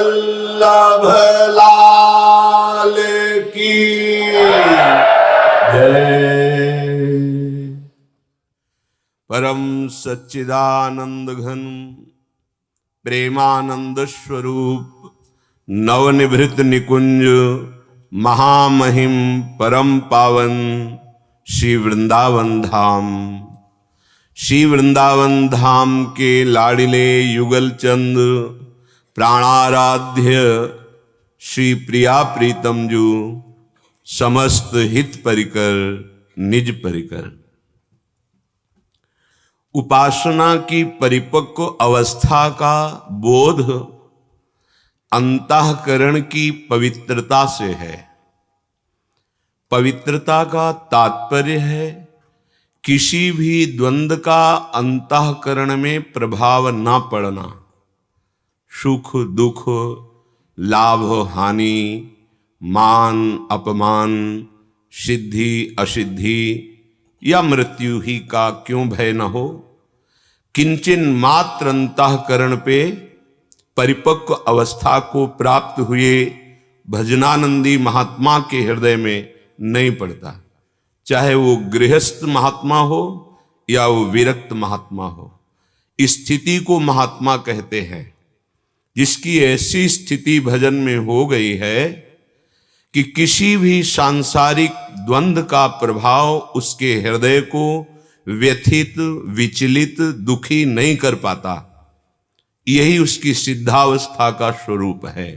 वल्लभ लाल की जय। परम सच्चिदानंद घन प्रेमानंद स्वरूप नवनिभृत निकुंज महामहिम परम पावन श्री वृंदावन धाम, श्री वृंदावन धाम के लाडिले युगल चंद प्राणाराध्य श्री प्रिया प्रीतम जू समस्त हित परिकर निज परिकर। उपासना की परिपक्व अवस्था का बोध अंतःकरण की पवित्रता से है। पवित्रता का तात्पर्य है किसी भी द्वंद्व का अंतःकरण में प्रभाव न पड़ना। सुख दुख, लाभ हानि, मान अपमान, सिद्धि असिद्धि या मृत्यु ही का क्यों भय न हो, किंचन मात्र अंतःकरण पे परिपक्व अवस्था को प्राप्त हुए भजनानंदी महात्मा के हृदय में नहीं पड़ता। चाहे वो गृहस्थ महात्मा हो या वो विरक्त महात्मा हो, स्थिति को महात्मा कहते हैं। जिसकी ऐसी स्थिति भजन में हो गई है कि किसी भी सांसारिक द्वंद्व का प्रभाव उसके हृदय को व्यथित, विचलित, दुखी नहीं कर पाता, यही उसकी सिद्धावस्था का स्वरूप है।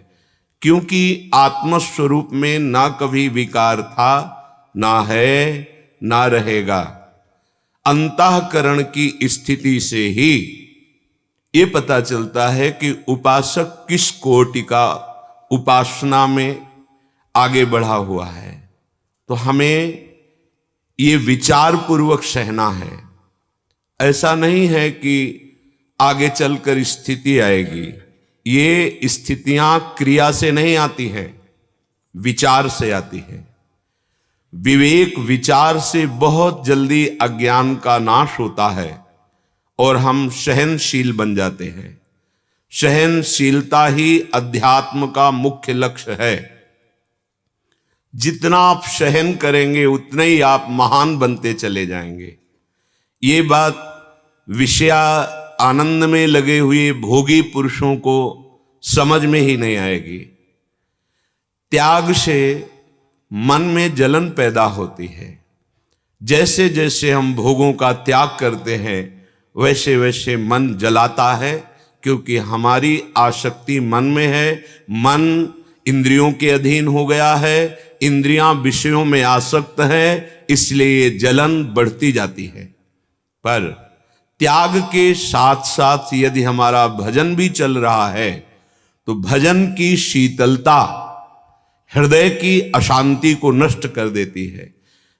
क्योंकि आत्मस्वरूप में ना कभी विकार था, ना है, ना रहेगा। अंतःकरण की स्थिति से ही ये पता चलता है कि उपासक किस कोटि का उपासना में आगे बढ़ा हुआ है। तो हमें ये विचार पूर्वक सहना है। ऐसा नहीं है कि आगे चलकर स्थिति आएगी। ये स्थितियां क्रिया से नहीं आती हैं, विचार से आती है। विवेक विचार से बहुत जल्दी अज्ञान का नाश होता है और हम सहनशील बन जाते हैं। सहनशीलता ही अध्यात्म का मुख्य लक्ष्य है। जितना आप सहन करेंगे उतना ही आप महान बनते चले जाएंगे। ये बात विषय आनंद में लगे हुए भोगी पुरुषों को समझ में ही नहीं आएगी। त्याग से मन में जलन पैदा होती है। जैसे जैसे हम भोगों का त्याग करते हैं वैसे वैसे मन जलाता है, क्योंकि हमारी आसक्ति मन में है। मन इंद्रियों के अधीन हो गया है, इंद्रियां विषयों में आसक्त है, इसलिए जलन बढ़ती जाती है। पर त्याग के साथ साथ यदि हमारा भजन भी चल रहा है तो भजन की शीतलता हृदय की अशांति को नष्ट कर देती है।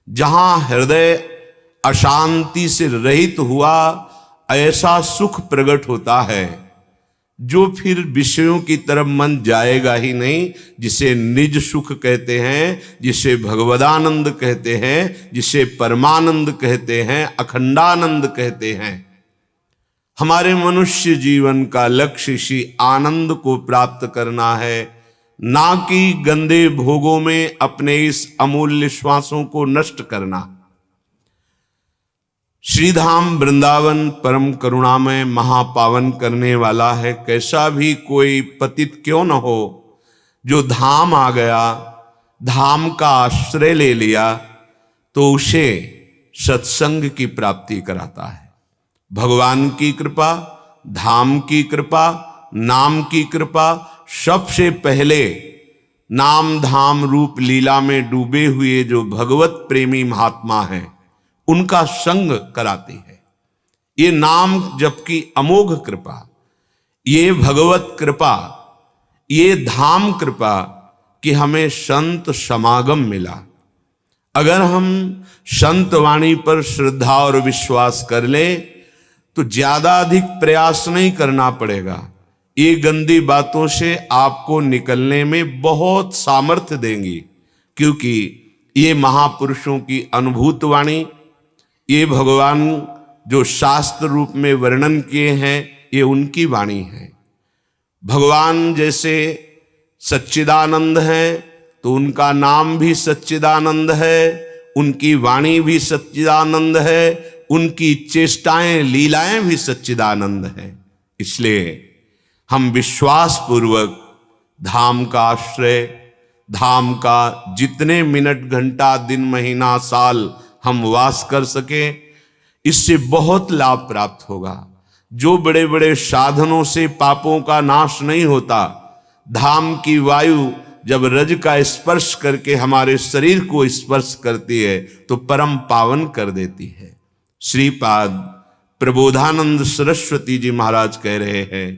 जहां हृदय अशांति से रहित हुआ, ऐसा सुख प्रकट होता है जो फिर विषयों की तरफ मन जाएगा ही नहीं, जिसे निज सुख कहते हैं, जिसे भगवदानंद कहते हैं, जिसे परमानंद कहते हैं, अखंडानंद कहते हैं। हमारे मनुष्य जीवन का लक्ष्य इसी आनंद को प्राप्त करना है, ना कि गंदे भोगों में अपने इस अमूल्य श्वासों को नष्ट करना। श्रीधाम वृंदावन परम करुणामय महापावन करने वाला है। कैसा भी कोई पतित क्यों न हो, जो धाम आ गया, धाम का आश्रय ले लिया, तो उसे सत्संग की प्राप्ति कराता है। भगवान की कृपा, धाम की कृपा, नाम की कृपा, सबसे पहले नाम धाम रूप लीला में डूबे हुए जो भगवत प्रेमी महात्मा हैं उनका संग कराती है। ये नाम जबकि अमोघ कृपा, ये भगवत कृपा, ये धाम कृपा कि हमें संत समागम मिला। अगर हम संत वाणी पर श्रद्धा और विश्वास कर ले तो ज्यादा अधिक प्रयास नहीं करना पड़ेगा। ये गंदी बातों से आपको निकलने में बहुत सामर्थ्य देंगी, क्योंकि ये महापुरुषों की अनुभूत वाणी, ये भगवान जो शास्त्र रूप में वर्णन किए हैं, ये उनकी वाणी है। भगवान जैसे सच्चिदानंद है तो उनका नाम भी सच्चिदानंद है, उनकी वाणी भी सच्चिदानंद है, उनकी चेष्टाएं लीलाएं भी सच्चिदानंद है। इसलिए हम विश्वास पूर्वक धाम का आश्रय, धाम का जितने मिनट घंटा दिन महीना साल हम वास कर सके, इससे बहुत लाभ प्राप्त होगा। जो बड़े बड़े साधनों से पापों का नाश नहीं होता, धाम की वायु जब रज का स्पर्श करके हमारे शरीर को स्पर्श करती है तो परम पावन कर देती है। श्रीपाद प्रबोधानंद सरस्वती जी महाराज कह रहे हैं,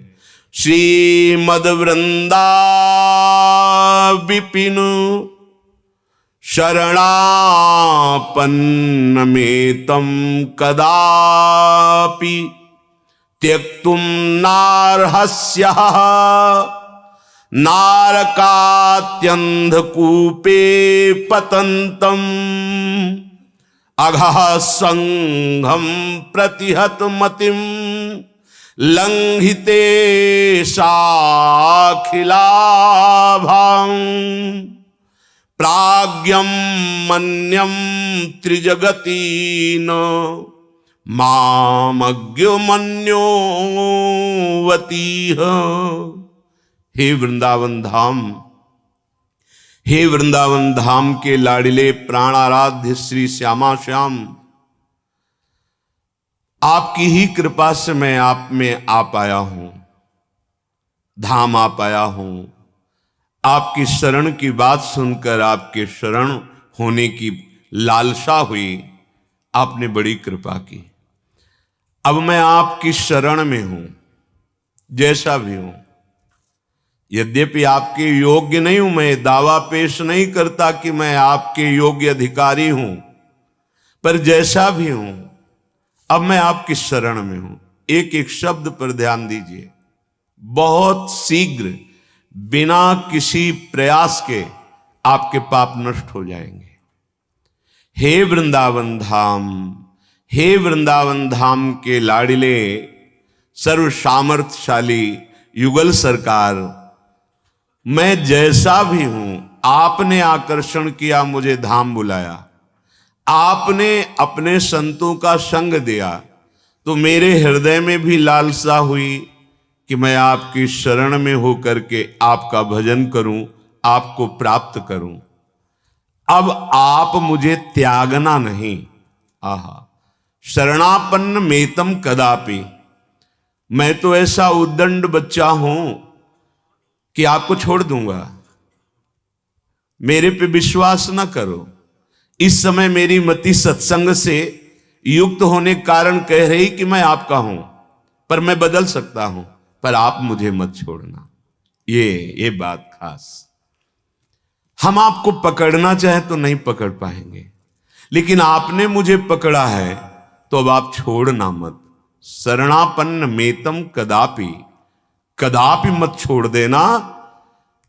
श्रीमद वृंदा विपिन शरणापन्नमेतं कदापि त्यक्तुं नार्हस्यः नारकात्यन्धकूपे पतन्तम् अघः संघं प्रतिहत मतिं लंघिते साखिलाभां प्राज्ञं मन्यं त्रिजगतीन मामज्ञमन्योवतीह। हे वृंदावन धाम, हे वृंदावन धाम के लाडिले प्राणाराध्य श्री श्यामा श्याम, आपकी ही कृपा से मैं आप में आ पाया हूं, धाम आ पाया हूं। आपकी शरण की बात सुनकर आपके शरण होने की लालसा हुई, आपने बड़ी कृपा की। अब मैं आपकी शरण में हूं, जैसा भी हूं। यद्यपि आपके योग्य नहीं हूं, मैं दावा पेश नहीं करता कि मैं आपके योग्य अधिकारी हूं, पर जैसा भी हूं अब मैं आपकी शरण में हूं। एक एक शब्द पर ध्यान दीजिए। बहुत शीघ्र बिना किसी प्रयास के आपके पाप नष्ट हो जाएंगे। हे वृंदावन धाम, हे वृंदावन धाम के लाडिले सर्व सामर्थ्यशाली युगल सरकार, मैं जैसा भी हूं, आपने आकर्षण किया, मुझे धाम बुलाया, आपने अपने संतों का संग दिया, तो मेरे हृदय में भी लालसा हुई कि मैं आपकी शरण में होकर के आपका भजन करूं, आपको प्राप्त करूं। अब आप मुझे त्यागना नहीं। आहा, शरणापन्न मेतम कदापि, मैं तो ऐसा उद्दंड बच्चा हूं कि आपको छोड़ दूंगा। मेरे पे विश्वास ना करो। इस समय मेरी मति सत्संग से युक्त होने के कारण कह रही कि मैं आपका हूं, पर मैं बदल सकता हूं, पर आप मुझे मत छोड़ना। ये बात खास। हम आपको पकड़ना चाहे तो नहीं पकड़ पाएंगे, लेकिन आपने मुझे पकड़ा है तो अब आप छोड़ना मत। शरणापन्न मेतम कदापि, कदापि मत छोड़ देना।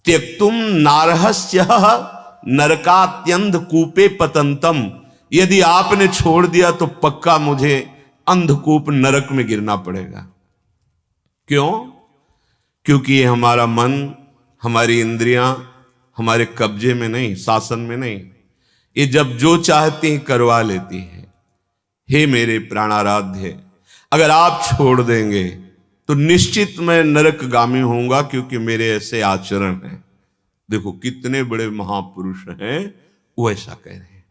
त्यक्तुम नारहस्यः नरकात्यंध कूपे पतंतम, यदि आपने छोड़ दिया तो पक्का मुझे अंधकूप नरक में गिरना पड़ेगा। क्यों? क्योंकि ये हमारा मन, हमारी इंद्रियां हमारे कब्जे में नहीं, शासन में नहीं। ये जब जो चाहती हैं करवा लेती है। हे मेरे प्राणाराध्य, अगर आप छोड़ देंगे तो निश्चित मैं नरकगामी होऊंगा, क्योंकि मेरे ऐसे आचरण हैं। देखो कितने बड़े महापुरुष हैं, वो ऐसा कह रहे हैं।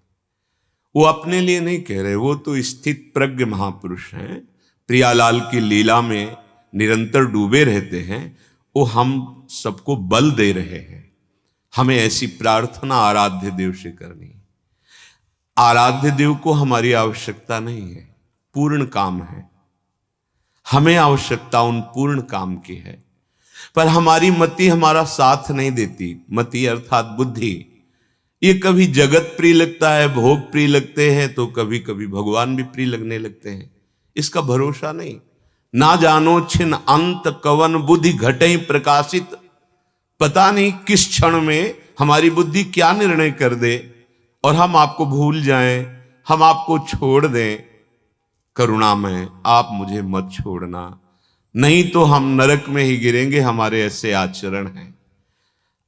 वो अपने लिए नहीं कह रहे, वो तो स्थित प्रज्ञ महापुरुष हैं, प्रियालाल की लीला में निरंतर डूबे रहते हैं। वो हम सबको बल दे रहे हैं। हमें ऐसी प्रार्थना आराध्य देव से करनी। आराध्य देव को हमारी आवश्यकता नहीं है, पूर्ण काम है। हमें आवश्यकता उन पूर्ण काम की है, पर हमारी मति हमारा साथ नहीं देती। मति अर्थात बुद्धि, ये कभी जगत प्रिय लगता है, भोग प्रिय लगते हैं, तो कभी कभी भगवान भी प्रिय लगने लगते हैं। इसका भरोसा नहीं। ना जानो छिन अंत कवन बुद्धि घटे प्रकाशित, पता नहीं किस क्षण में हमारी बुद्धि क्या निर्णय कर दे और हम आपको भूल जाएं, हम आपको छोड़ दें। करुणा में आप मुझे मत छोड़ना। नहीं तो हम नरक में ही गिरेंगे, हमारे ऐसे आचरण हैं।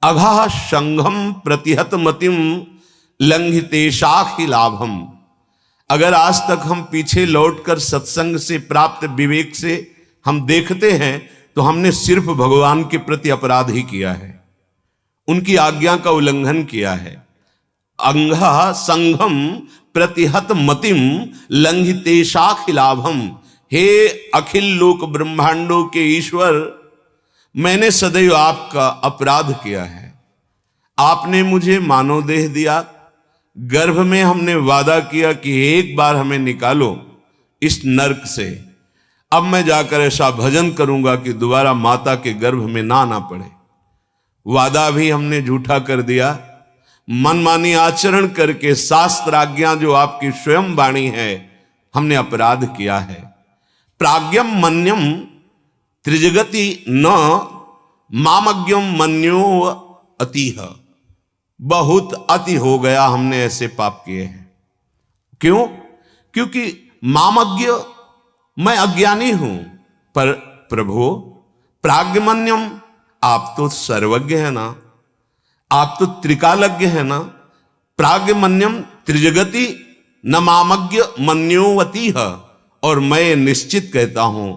अघा संघम प्रतिहत मतिम लंघितेशाखि लाभम। अगर आज तक हम पीछे लौटकर सत्संग से प्राप्त विवेक से हम देखते हैं तो हमने सिर्फ भगवान के प्रति अपराध ही किया है, उनकी आज्ञा का उल्लंघन किया है। अंघा संघम प्रतिहत मतिम लंघितेशाखि लाभम। हे अखिल लोक ब्रह्मांडों के ईश्वर, मैंने सदैव आपका अपराध किया है। आपने मुझे मानव देह दिया, गर्भ में हमने वादा किया कि एक बार हमें निकालो इस नरक से। अब मैं जाकर ऐसा भजन करूंगा कि दोबारा माता के गर्भ में ना आना पड़े। वादा भी हमने झूठा कर दिया, मनमानी आचरण करके शास्त्र आज्ञा जो आपकी स्वयं वाणी है हमने अपराध किया है। प्राज्ञम मन्यम त्रिजगति न मामज्ञम मन्यो अतिह। बहुत अति हो गया, हमने ऐसे पाप किए हैं। क्यों? क्योंकि मामज्ञ, मैं अज्ञानी हूं, पर प्रभु प्राज्ञमन्यम, आप तो सर्वज्ञ है ना, आप तो त्रिकालज्ञ है ना। प्राज्ञमन्यम त्रिजगति न मामज्ञ मन्योवती है। और मैं निश्चित कहता हूं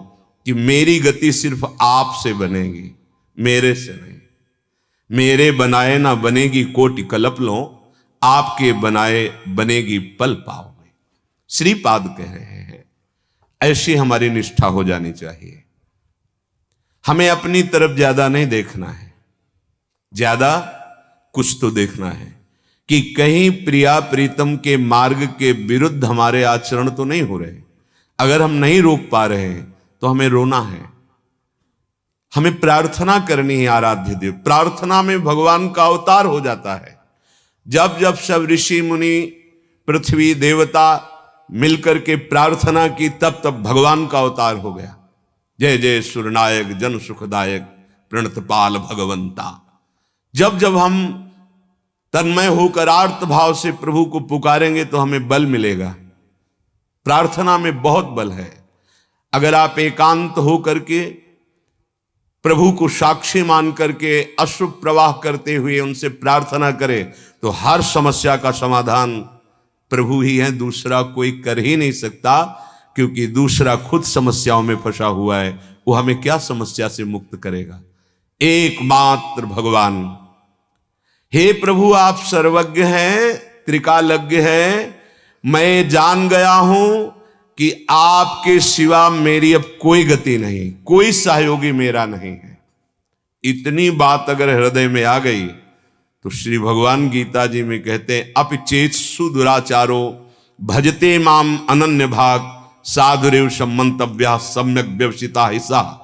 कि मेरी गति सिर्फ आप से बनेगी, मेरे से नहीं। मेरे बनाए ना बनेगी कोटि कल्प लो, आपके बनाए बनेगी पल पाओ में। श्रीपाद कह रहे हैं ऐसी हमारी निष्ठा हो जानी चाहिए। हमें अपनी तरफ ज्यादा नहीं देखना है, ज्यादा कुछ तो देखना है कि कहीं प्रिया प्रीतम के मार्ग के विरुद्ध हमारे आचरण तो नहीं हो रहे। अगर हम नहीं रोक पा रहे हैं तो हमें रोना है, हमें प्रार्थना करनी है। आराध्य देव, प्रार्थना में भगवान का अवतार हो जाता है। जब जब सब ऋषि मुनि पृथ्वी देवता मिलकर के प्रार्थना की, तब तब भगवान का अवतार हो गया। जय जय सुरनायक जन सुखदायक प्रणतपाल भगवंता। जब जब हम तन्मय होकर आर्त भाव से प्रभु को पुकारेंगे तो हमें बल मिलेगा। प्रार्थना में बहुत बल है। अगर आप एकांत हो करके प्रभु को साक्षी मान करके अश्रु प्रवाह करते हुए उनसे प्रार्थना करें तो हर समस्या का समाधान प्रभु ही है, दूसरा कोई कर ही नहीं सकता। क्योंकि दूसरा खुद समस्याओं में फंसा हुआ है, वो हमें क्या समस्या से मुक्त करेगा? एकमात्र भगवान। हे प्रभु, आप सर्वज्ञ हैं, त्रिकालज्ञ हैं। मैं जान गया हूं कि आपके सिवा मेरी अब कोई गति नहीं, कोई सहयोगी मेरा नहीं है। इतनी बात अगर हृदय में आ गई तो श्री भगवान गीता जी में कहते हैं, अपिचेत्सु दुराचारो भजते माम अनन्य भाग साधुरेव सम्मंतव्या सम्यक व्यवसिता हिस्सा।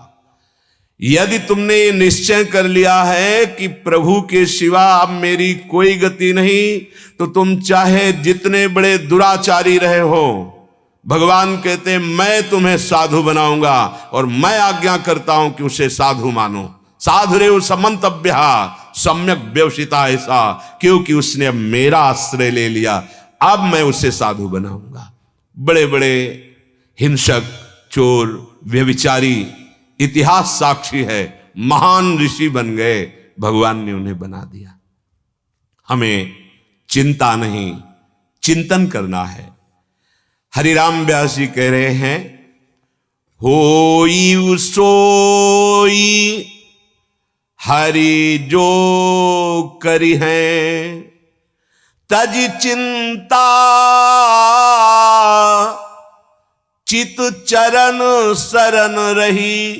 यदि तुमने ये निश्चय कर लिया है कि प्रभु के सिवा अब मेरी कोई गति नहीं, तो तुम चाहे जितने बड़े दुराचारी रहे हो, भगवान कहते हैं मैं तुम्हें साधु बनाऊंगा और मैं आज्ञा करता हूं कि उसे साधु मानो। साधुरेव समंतव्य सम्यक व्यवसिता ऐसा, क्योंकि उसने अब मेरा आश्रय ले लिया, अब मैं उसे साधु बनाऊंगा। बड़े बड़े हिंसक, चोर, व्यभिचारी, इतिहास साक्षी है, महान ऋषि बन गए, भगवान ने उन्हें बना दिया। हमें चिंता नहीं, चिंतन करना है। हरिराम व्यास जी कह रहे हैं, होई सोई हरि जो करी है, तज चिंता चित चरण शरण रही,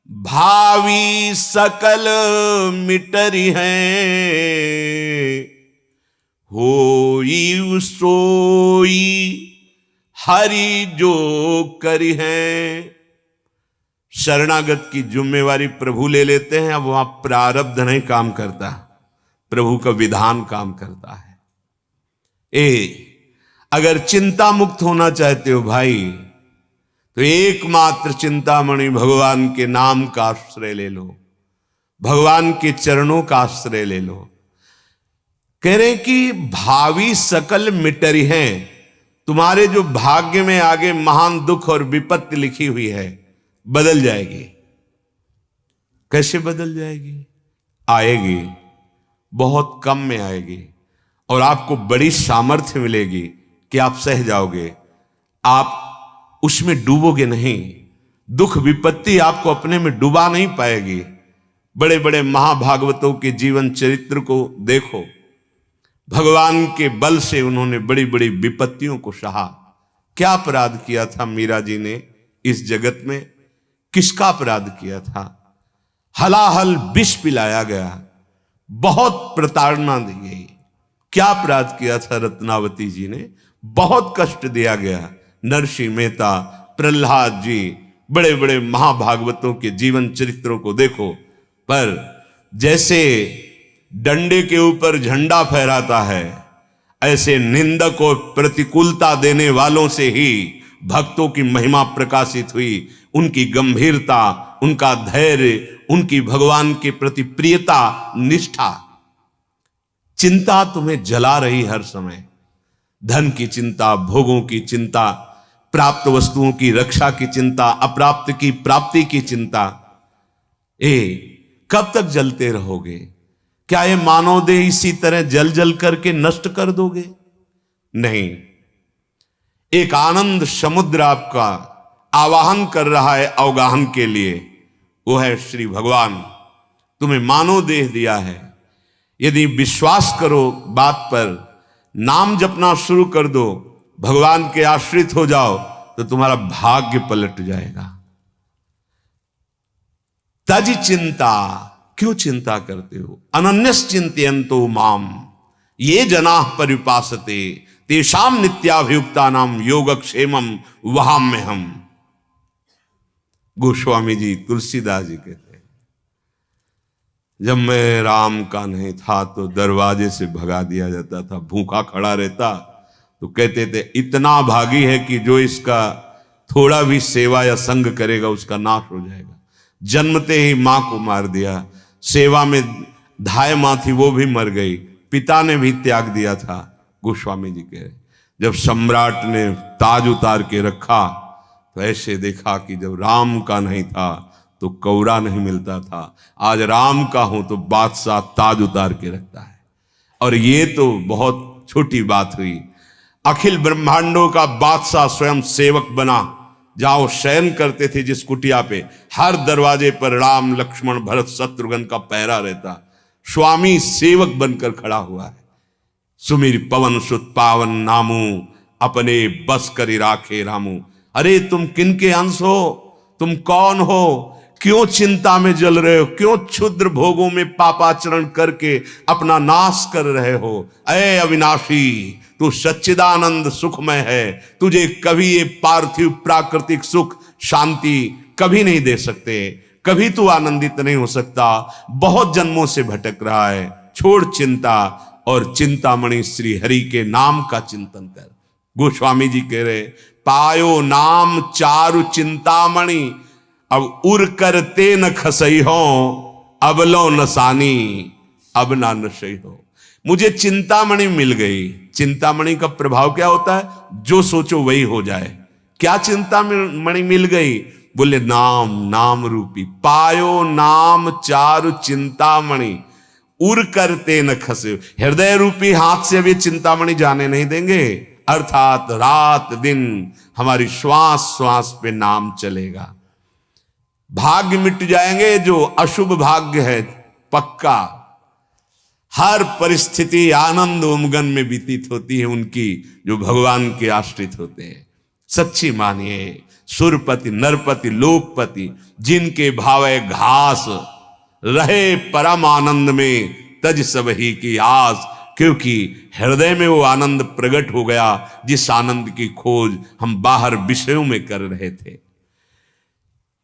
भावी सकल मिटरी हैं। होई सोई हरि जो करी है। शरणागत की जिम्मेवारी प्रभु ले लेते हैं। अब वहां प्रारब्ध नहीं काम करता, प्रभु का विधान काम करता है। अगर चिंता मुक्त होना चाहते हो भाई, तो एकमात्र चिंतामणि भगवान के नाम का आश्रय ले लो, भगवान के चरणों का आश्रय ले लो। कह रहे कि भावी सकल मिटरी हैं। तुम्हारे जो भाग्य में आगे महान दुख और विपत्ति लिखी हुई है, बदल जाएगी। कैसे बदल जाएगी? आएगी, बहुत कम में आएगी, और आपको बड़ी सामर्थ्य मिलेगी कि आप सह जाओगे, आप उसमें डूबोगे नहीं। दुख विपत्ति आपको अपने में डुबा नहीं पाएगी। बड़े बड़े महाभागवतों के जीवन चरित्र को देखो, भगवान के बल से उन्होंने बड़ी बड़ी विपत्तियों को सहा। क्या अपराध किया था मीरा जी ने इस जगत में? किसका अपराध किया था? हलाहल विष पिलाया गया, बहुत प्रताड़ना दी गई। क्या अपराध किया था रत्नावती जी ने? बहुत कष्ट दिया गया। नरसिंह मेहता, प्रहलाद जी, बड़े बड़े महाभागवतों के जीवन चरित्रों को देखो। पर जैसे डंडे के ऊपर झंडा फहराता है, ऐसे निंदक और प्रतिकूलता देने वालों से ही भक्तों की महिमा प्रकाशित हुई। उनकी गंभीरता, उनका धैर्य, उनकी भगवान के प्रति प्रियता, निष्ठा। चिंता तुम्हें जला रही हर समय, धन की चिंता, भोगों की चिंता, प्राप्त वस्तुओं की रक्षा की चिंता, अप्राप्त की प्राप्ति की चिंता। कब तक जलते रहोगे? क्या ये मानव देह इसी तरह जल जल करके नष्ट कर दोगे? नहीं, एक आनंद समुद्र आपका आवाहन कर रहा है अवगाहन के लिए, वो है श्री भगवान। तुम्हें मानव देह दिया है, यदि विश्वास करो बात पर, नाम जपना शुरू कर दो, भगवान के आश्रित हो जाओ, तो तुम्हारा भाग्य पलट जाएगा। तज चिंता, क्यों चिंता करते हो? अनन्यस चिंतयन्तो माम ये जना परिपासते तेषाम नित्याभियुक्ता नाम योगक्षेमम वहाम्यहम्। गोस्वामी जी, तुलसीदास जी कहते हैं, जब मैं राम का नहीं था तो दरवाजे से भगा दिया जाता था, भूखा खड़ा रहता तो कहते थे इतना भागी है कि जो इसका थोड़ा भी सेवा या संग करेगा उसका नाश हो जाएगा। जन्मते ही मां को मार दिया, सेवा में धाय मां थी वो भी मर गई, पिता ने भी त्याग दिया था। गोस्वामी जी कह रहे, जब सम्राट ने ताज उतार के रखा तो ऐसे देखा कि जब राम का नहीं था तो कौरा नहीं मिलता था, आज राम का हूं तो बादशाह ताज उतार के रखता है। और ये तो बहुत छोटी बात हुई, अखिल ब्रह्मांडों का बादशाह स्वयं सेवक बना। जाओ शयन करते थे जिस कुटिया पे, हर दरवाजे पर राम लक्ष्मण भरत शत्रुघ्न का पहरा रहता, स्वामी सेवक बनकर खड़ा हुआ है। सुमिर पवन सुत पावन नामू अपने बस करी राखे रामू। अरे तुम किनके अंश हो? तुम कौन हो? क्यों चिंता में जल रहे हो? क्यों क्षुद्र भोगों में पापाचरण करके अपना नाश कर रहे हो? अये अविनाशी, तू सच्चिदानंद सुखमय है, तुझे कभी ये पार्थिव प्राकृतिक सुख शांति कभी नहीं दे सकते, कभी तू आनंदित नहीं हो सकता। बहुत जन्मों से भटक रहा है, छोड़ चिंता और चिंतामणि श्री हरि के नाम का चिंतन कर। गोस्वामी जी कह रहे, पायो नाम चारु चिंतामणि अब उर करते न खसई हो, अब लो नसानी अब ना नशई हो। मुझे चिंतामणि मिल गई। चिंतामणि का प्रभाव क्या होता है? जो सोचो वही हो जाए। क्या चिंतामणि मिल गई? बोले नाम, नाम रूपी। पायो नाम चारु चिंतामणि उर करते न खसे। हृदय रूपी हाथ से अभी चिंतामणि जाने नहीं देंगे, अर्थात रात दिन हमारी श्वास श्वास पे नाम चलेगा। भाग्य मिट जाएंगे, जो अशुभ भाग्य है पक्का। हर परिस्थिति आनंद उमगन में व्यतीत होती है उनकी जो भगवान के आश्रित होते हैं। सच्ची मानिए, सुरपति नरपति लोकपति जिनके भावे घास रहे परम आनंद में तज सब ही की आस, क्योंकि हृदय में वो आनंद प्रकट हो गया जिस आनंद की खोज हम बाहर विषयों में कर रहे थे।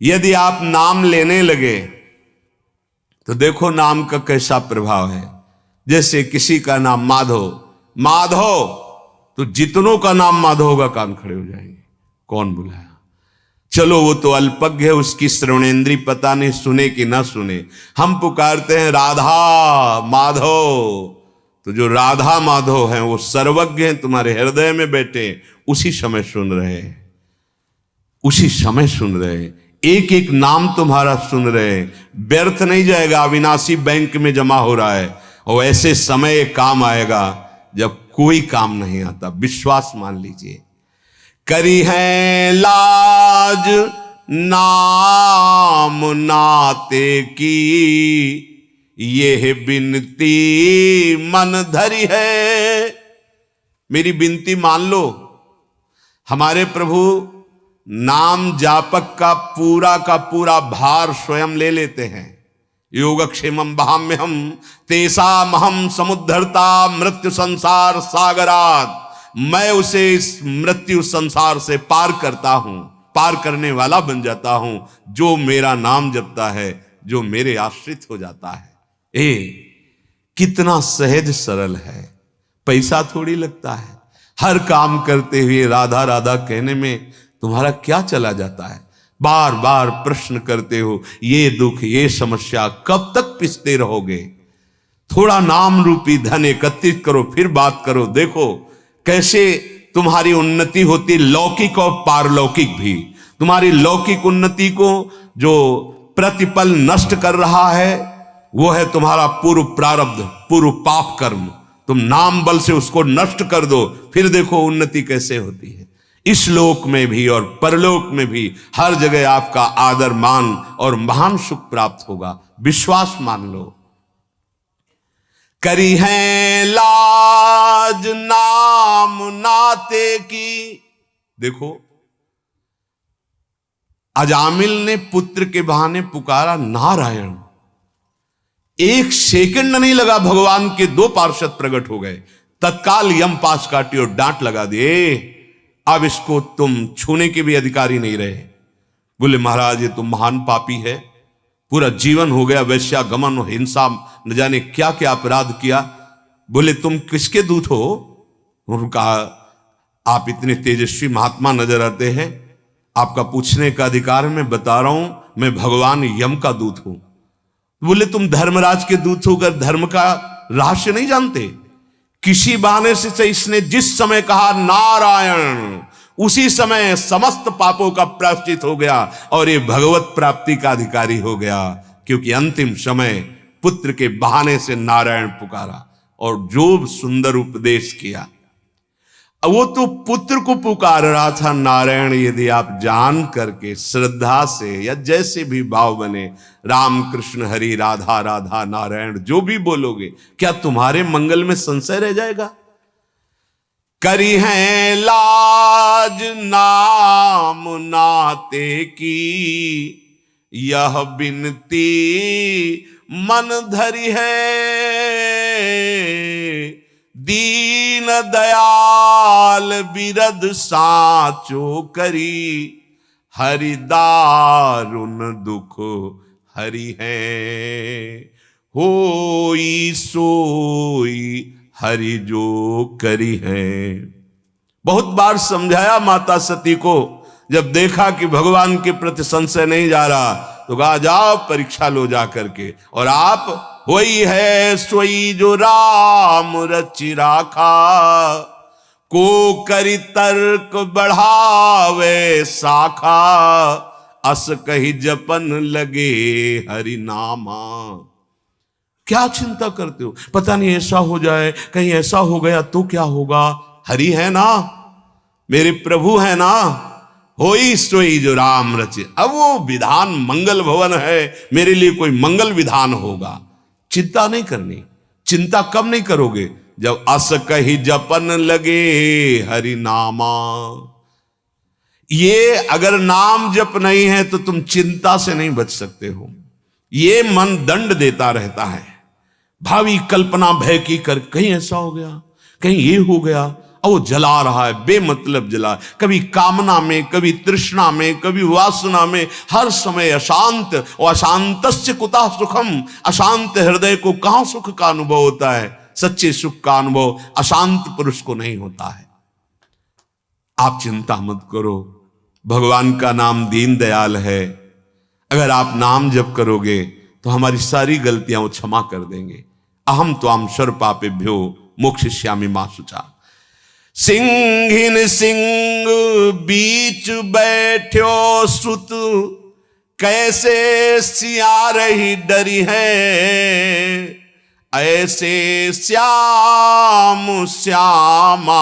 यदि आप नाम लेने लगे तो देखो नाम का कैसा प्रभाव है। जैसे किसी का नाम माधव, माधव, तो जितनों का नाम माधव होगा कान खड़े हो जाएंगे। कौन बुलाया? चलो वो तो अल्पज्ञ है, उसकी श्रवणेन्द्री पता नहीं सुने कि ना सुने। हम पुकारते हैं राधा माधव, तो जो राधा माधव हैं वो सर्वज्ञ हैं, तुम्हारे हृदय में बैठे, उसी समय सुन रहे हैं, उसी समय सुन रहे हैं। एक एक नाम तुम्हारा सुन रहे हैं, व्यर्थ नहीं जाएगा, अविनाशी बैंक में जमा हो रहा है। और ऐसे समय काम आएगा जब कोई काम नहीं आता, विश्वास मान लीजिए। करी है लाज नाम नाते की, ये बिनती मन धरी है। मेरी बिनती मान लो। हमारे प्रभु नाम जापक का पूरा भार स्वयं ले लेते हैं। योगक्षेमं वहाम्यहं तेषामहं समुद्धर्ता मृत्यु संसार सागरात। मैं उसे इस मृत्यु संसार से पार करता हूं, पार करने वाला बन जाता हूं, जो मेरा नाम जपता है, जो मेरे आश्रित हो जाता है। कितना सहज सरल है, पैसा थोड़ी लगता है। हर काम करते हुए राधा राधा कहने में तुम्हारा क्या चला जाता है? बार बार प्रश्न करते हो, ये दुख ये समस्या कब तक पिसते रहोगे? थोड़ा नाम रूपी धन एकत्रित करो, फिर बात करो। देखो कैसे तुम्हारी उन्नति होती, लौकिक और पारलौकिक भी। तुम्हारी लौकिक उन्नति को जो प्रतिपल नष्ट कर रहा है वो है तुम्हारा पूर्व प्रारब्ध, पूर्व पाप कर्म। तुम नाम बल से उसको नष्ट कर दो, फिर देखो उन्नति कैसे होती है। इस लोक में भी और परलोक में भी हर जगह आपका आदर मान और महान सुख प्राप्त होगा, विश्वास मान लो। करी है लाज नाम नाते की। देखो अजामिल ने पुत्र के बहाने पुकारा नारायण। एक सेकंड नहीं लगा, भगवान के दो पार्षद प्रकट हो गए। तत्काल यम पास काटी और डांट लगा दिए, अब इसको तुम छूने के भी अधिकारी नहीं रहे। बोले महाराज ये तुम महान पापी है, पूरा जीवन हो गया वैश्यागमन और हिंसा, न जाने क्या क्या अपराध किया। बोले तुम किसके दूत हो? उन्होंने कहा आप इतने तेजस्वी महात्मा नजर आते हैं, आपका पूछने का अधिकार मैं बता रहा हूं, मैं भगवान यम का दूत हूं। बोले तुम धर्मराज के दूत होकर धर्म का रहस्य नहीं जानते? किसी बहाने से इसने जिस समय कहा नारायण, उसी समय समस्त पापों का प्रायश्चित हो गया और ये भगवत प्राप्ति का अधिकारी हो गया, क्योंकि अंतिम समय पुत्र के बहाने से नारायण पुकारा और जो सुंदर उपदेश किया। वो तो पुत्र को पुकार रहा था नारायण। यदि आप जान करके श्रद्धा से या जैसे भी भाव बने, राम कृष्ण हरि राधा राधा नारायण जो भी बोलोगे, क्या तुम्हारे मंगल में संशय रह जाएगा? करी है लाज नाम नाते की, यह बिनती मन धरी है। दीन दयाल बिरद साचो करी, हरि दारुण दुख हरि है। होई सोई हरि जो करी है। बहुत बार समझाया माता सती को, जब देखा कि भगवान के प्रति संशय नहीं जा रहा तो कहा जाओ परीक्षा लो जा करके, और आप वही है सोई जो राम रचि राखा, को करी तर्क बढ़ावे शाखा, अस कही जपन लगे हरि नामा। क्या चिंता करते हो? पता नहीं ऐसा हो जाए, कहीं ऐसा हो गया तो क्या होगा? हरि है ना, मेरे प्रभु है ना। होई सोई जो राम रचे। अब वो विधान मंगल भवन है, मेरे लिए कोई मंगल विधान होगा। चिंता नहीं करनी। चिंता कब नहीं करोगे? जब अस कही जपन लगे हरि नामा। ये अगर नाम जप नहीं है तो तुम चिंता से नहीं बच सकते हो। ये मन दंड देता रहता है, भावी कल्पना भय की कर, कहीं ऐसा हो गया, कहीं ये हो गया, और वो जला रहा है, बेमतलब जला। कभी कामना में, कभी तृष्णा में, कभी वासना में, हर समय अशांत। और अशांतस्य कुतः सुखम, अशांत हृदय को कहां सुख का अनुभव होता है? सच्चे सुख का अनुभव अशांत पुरुष को नहीं होता है। आप चिंता मत करो, भगवान का नाम दीन दयाल है। अगर आप नाम जप करोगे तो हमारी सारी गलतियां वो क्षमा कर देंगे। अहम त्वाम सर्व पापेभ्यो मोक्षयिष्यामि मा शुचा। सिंहिन सिंह बीच बैठ्यो सुत, कैसे सिया रही डरी है, ऐसे श्याम श्यामा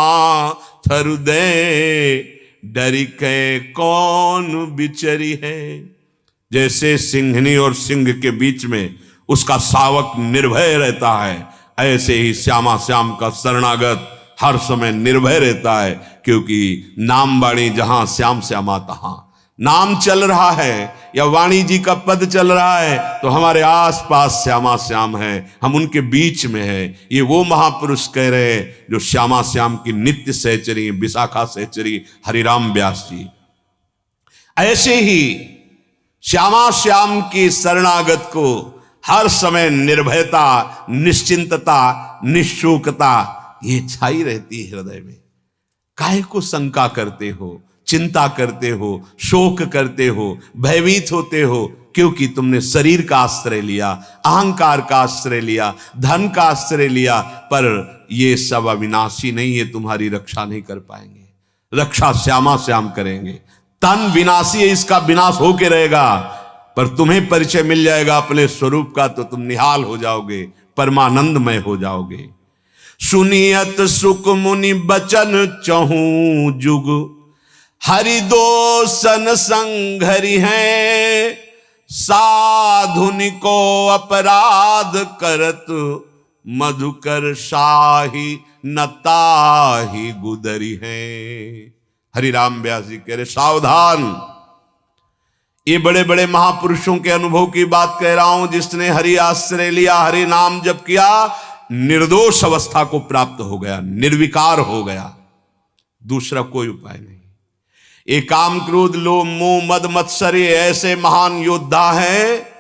हृदय डरी के कौन बिचरी है। जैसे सिंहनी और सिंह के बीच में उसका शावक निर्भय रहता है, ऐसे ही श्यामा श्याम का शरणागत हर समय निर्भय रहता है, क्योंकि नाम वाणी जहां श्याम श्यामा तहां। नाम चल रहा है या वाणी जी का पद चल रहा है तो हमारे आसपास श्यामा श्याम है, हम उनके बीच में है। ये वो महापुरुष कह रहे हैं जो श्यामा श्याम की नित्य सहचरी, विशाखा सहचरी हरिराम व्यास जी। ऐसे ही श्यामा श्याम की शरणागत को हर समय निर्भयता, निश्चिंतता, निशोकता ये छाई रहती है हृदय में। काहे को शंका करते हो, चिंता करते हो, शोक करते हो, भयभीत होते हो? क्योंकि तुमने शरीर का आश्रय लिया, अहंकार का आश्रय लिया, धन का आश्रय लिया। पर ये सब अविनाशी नहीं है, तुम्हारी रक्षा नहीं कर पाएंगे। रक्षा श्यामा श्याम करेंगे। तन विनाशी है, इसका विनाश होके रहेगा, पर तुम्हें परिचय मिल जाएगा अपने स्वरूप का, तो तुम निहाल हो जाओगे, परमानंदमय हो जाओगे। सुनियत सुख मुनि बचन चहूं जुग, हरि दोसन संघरि है, साधुनि को अपराध करत, मधुकर शाही नताही गुदरी है। हरिराम व्यास जी कह रहे सावधान, ये बड़े बड़े महापुरुषों के अनुभव की बात कह रहा हूं। जिसने हरि आश्रय लिया, हरि नाम जप किया, निर्दोष अवस्था को प्राप्त हो गया, निर्विकार हो गया। दूसरा कोई उपाय नहीं। ये काम क्रोध लोभ मोह मद मत्सर्य ऐसे महान योद्धा है।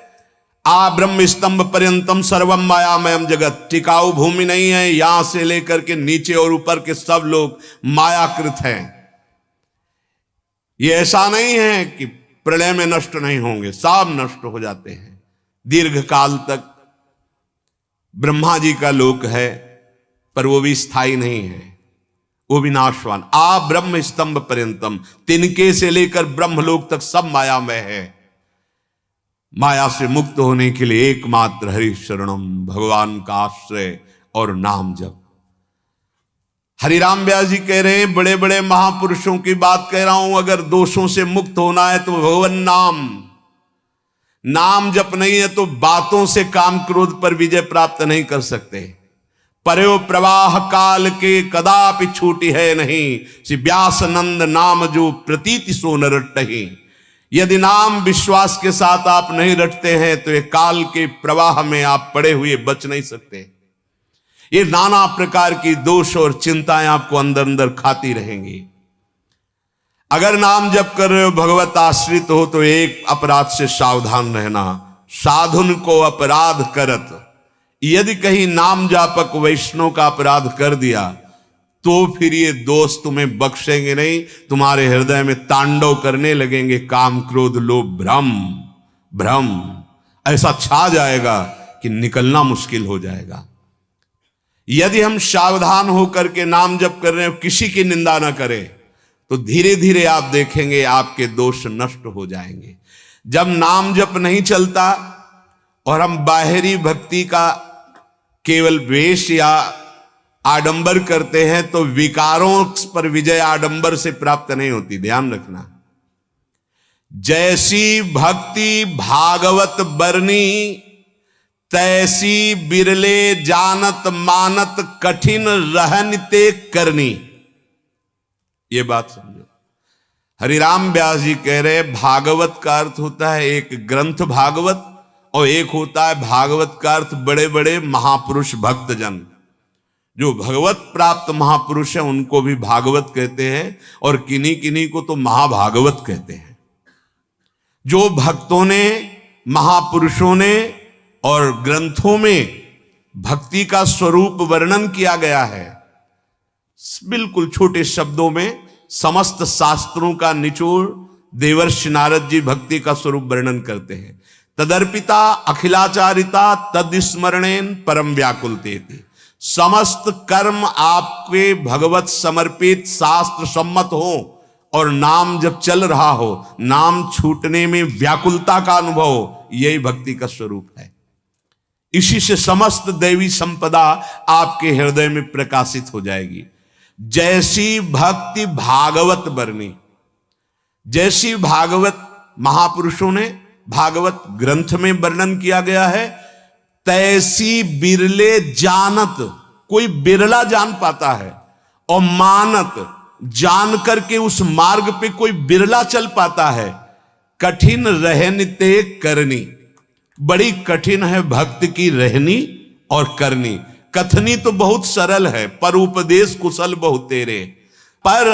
आ ब्रह्म स्तंभ पर्यंतम सर्वम मायामयम जगत, टिकाऊ भूमि नहीं है। यहां से लेकर के नीचे और ऊपर के सब लोग मायाकृत हैं। ये ऐसा नहीं है कि प्रलय में नष्ट नहीं होंगे, सब नष्ट हो जाते हैं। दीर्घ काल तक ब्रह्मा जी का लोक है, पर वो भी स्थायी नहीं है, वो भी नाशवान। आ ब्रह्म स्तंभ पर्यंतम, तिनके से लेकर ब्रह्मलोक तक सब मायामय है। माया से मुक्त होने के लिए एकमात्र हरि शरणम, भगवान का आश्रय और नाम जप। हरिराम व्यास जी कह रहे हैं, बड़े बड़े महापुरुषों की बात कह रहा हूं। अगर दोषों से मुक्त होना है तो भगवान नाम जप नहीं है तो बातों से काम क्रोध पर विजय प्राप्त नहीं कर सकते। परयो प्रवाह काल के कदापि छूटी है नहीं, श्री व्यास नंद नाम जो प्रतीति सो न रटहि। यदि नाम विश्वास के साथ आप नहीं रटते हैं तो ये काल के प्रवाह में आप पड़े हुए बच नहीं सकते। ये नाना प्रकार की दोष और चिंताएं आपको अंदर अंदर खाती रहेंगी। अगर नाम जप कर रहे हो, भगवत आश्रित हो, तो एक अपराध से सावधान रहना, साधुन को अपराध करत। यदि कहीं नाम जापक वैष्णव का अपराध कर दिया तो फिर ये दोष तुम्हें बख्शेंगे नहीं, तुम्हारे हृदय में तांडव करने लगेंगे काम क्रोध लोभ भ्रम ऐसा छा जाएगा कि निकलना मुश्किल हो जाएगा। यदि हम सावधान होकर के नाम जप कर रहे हैं, किसी की निंदा ना करें, तो धीरे धीरे आप देखेंगे आपके दोष नष्ट हो जाएंगे। जब नाम जप नहीं चलता और हम बाहरी भक्ति का केवल वेश या आडंबर करते हैं तो विकारों पर विजय आडंबर से प्राप्त नहीं होती। ध्यान रखना, जैसी भक्ति भागवत बरनी, तैसी बिरले जानत मानत कठिन रहन ते करनी। ये बात समझो। हरिराम व्यास जी कह रहे भागवत का अर्थ होता है एक ग्रंथ भागवत, और एक होता है भागवत का अर्थ बड़े बड़े महापुरुष भक्तजन। जो भगवत प्राप्त महापुरुष है उनको भी भागवत कहते हैं, और किन्हीं किन्हीं को तो महाभागवत कहते हैं। जो भक्तों ने, महापुरुषों ने और ग्रंथों में भक्ति का स्वरूप वर्णन किया गया है, बिल्कुल छोटे शब्दों में समस्त शास्त्रों का निचोड़ देवर्षि नारद जी भक्ति का स्वरूप वर्णन करते हैं। तदर्पिता अखिलाचारिता तद्स्मरणेन परम व्याकुलतेति। समस्त कर्म आपके भगवत समर्पित शास्त्र सम्मत हो और नाम जब चल रहा हो, नाम छूटने में व्याकुलता का अनुभव हो, यही भक्ति का स्वरूप है। इसी से समस्त दैवी संपदा आपके हृदय में प्रकाशित हो जाएगी। जैसी भक्ति भागवत बरनी, जैसी भागवत महापुरुषों ने भागवत ग्रंथ में वर्णन किया गया है, तैसी बिरले जानत, कोई बिरला जान पाता है, और मानत, जान करके उस मार्ग पे कोई बिरला चल पाता है। कठिन रहन ते करनी, बड़ी कठिन है भक्त की रहनी और करनी। कथनी तो बहुत सरल है, पर उपदेश कुशल बहुत तेरे, पर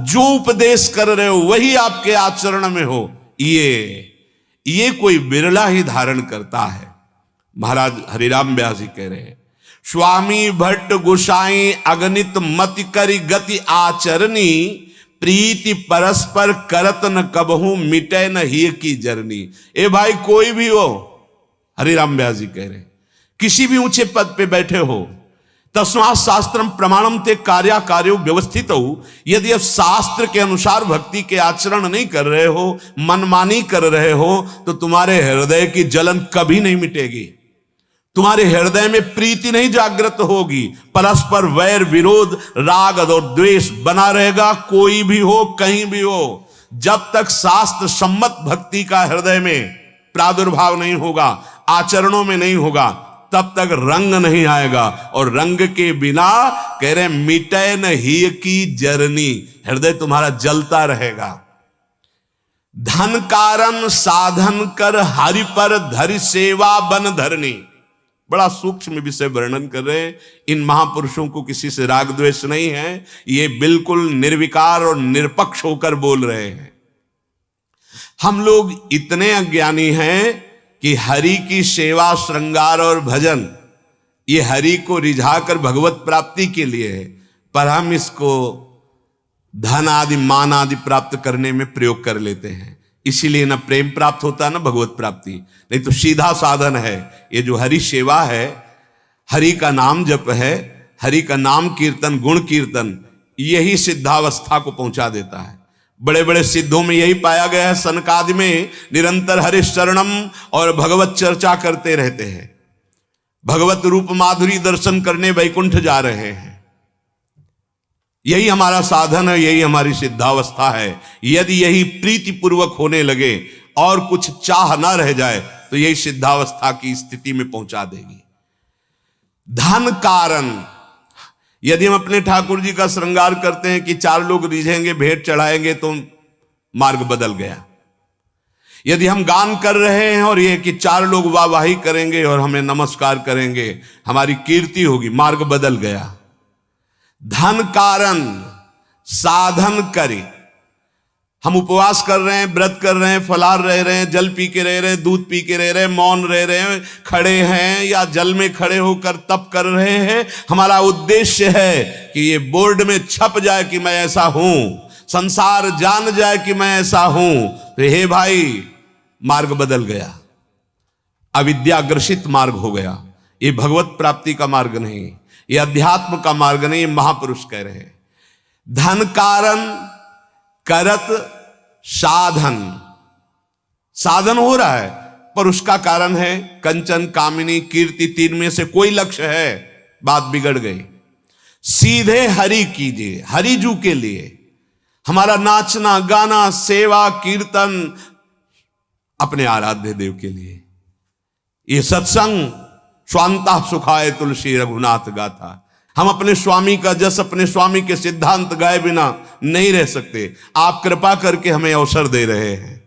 जो उपदेश कर रहे हो वही आपके आचरण में हो, ये कोई बिरला ही धारण करता है। महाराज हरिराम व्यास जी कह रहे हैं, स्वामी भट्ट गोसाई अगणित मति करि गति आचरणी, प्रीति परस्पर करत न कबहू मिटे न ही की जरनी। ए भाई कोई भी हो, हरिराम व्यास जी कह रहे हैं, किसी भी ऊंचे पद पे बैठे हो, तस्मात् शास्त्रम प्रमाणम ते कार्या कार्यो व्यवस्थित हो। यदि आप शास्त्र के अनुसार भक्ति के आचरण नहीं कर रहे हो, मनमानी कर रहे हो, तो तुम्हारे हृदय की जलन कभी नहीं मिटेगी, तुम्हारे हृदय में प्रीति नहीं जागृत होगी, परस्पर वैर विरोध राग और द्वेष बना रहेगा, कोई भी हो कहीं भी हो। जब तक शास्त्र सम्मत भक्ति का हृदय में प्रादुर्भाव नहीं होगा, आचरणों में नहीं होगा, तब तक रंग नहीं आएगा, और रंग के बिना कह रहे मिटे न ही की जरनी, हृदय तुम्हारा जलता रहेगा। धन कारण साधन कर हरि पर धरि सेवा बन धरनी, बड़ा सूक्ष्म विषय वर्णन कर रहे हैं। इन महापुरुषों को किसी से राग द्वेष नहीं है, ये बिल्कुल निर्विकार और निरपक्ष होकर बोल रहे हैं। हम लोग इतने अज्ञानी हैं कि हरि की सेवा श्रृंगार और भजन, ये हरि को रिझाकर भगवत प्राप्ति के लिए है, पर हम इसको धन आदि मान आदि प्राप्त करने में प्रयोग कर लेते हैं। इसीलिए ना प्रेम प्राप्त होता है ना भगवत प्राप्ति, नहीं तो सीधा साधन है। ये जो हरि सेवा है, हरि का नाम जप है, हरि का नाम कीर्तन गुण कीर्तन, यही सिद्धावस्था को पहुंचा देता है। बड़े बड़े सिद्धों में यही पाया गया है। सनकादि में निरंतर हरिशरणम और भगवत चर्चा करते रहते हैं, भगवत रूप माधुरी दर्शन करने वैकुंठ जा रहे हैं। यही हमारा साधन है, यही हमारी सिद्धावस्था है। यदि यही प्रीति पूर्वक होने लगे और कुछ चाह ना रह जाए, तो यही सिद्धावस्था की स्थिति में पहुंचा देगी। धन कारण, यदि हम अपने ठाकुर जी का श्रृंगार करते हैं कि 4 लोग रिझेंगे, भेंट चढ़ाएंगे, तो मार्ग बदल गया। यदि हम गान कर रहे हैं और ये कि 4 लोग वाहवाही करेंगे और हमें नमस्कार करेंगे, हमारी कीर्ति होगी, मार्ग बदल गया। धन कारण साधन करे, हम उपवास कर रहे हैं, व्रत कर रहे हैं, फलाहार रह रहे हैं, जल पी के रह रहे हैं, दूध पी के रह रहे हैं, मौन रह रहे हैं, खड़े हैं या जल में खड़े होकर तप कर रहे हैं। हमारा उद्देश्य है कि ये बोर्ड में छप जाए कि मैं ऐसा हूं, संसार जान जाए कि मैं ऐसा हूं। तो हे भाई, मार्ग बदल गया, अविद्याग्रसित मार्ग हो गया। ये भगवत प्राप्ति का मार्ग नहीं, ये अध्यात्म का मार्ग नहीं। महापुरुष कह रहे हैं धन कारण करत साधन, साधन हो रहा है, पर उसका कारण है कंचन कामिनी कीर्ति, 3 में से कोई लक्ष्य है, बात बिगड़ गई। सीधे हरि कीजिए, हरिजू के लिए। हमारा नाचना गाना सेवा कीर्तन अपने आराध्य देव के लिए। ये सत्संग स्वांता सुखाए तुलसी रघुनाथ गाथा, हम अपने स्वामी का जस, अपने स्वामी के सिद्धांत गाए बिना नहीं रह सकते। आप कृपा करके हमें अवसर दे रहे हैं,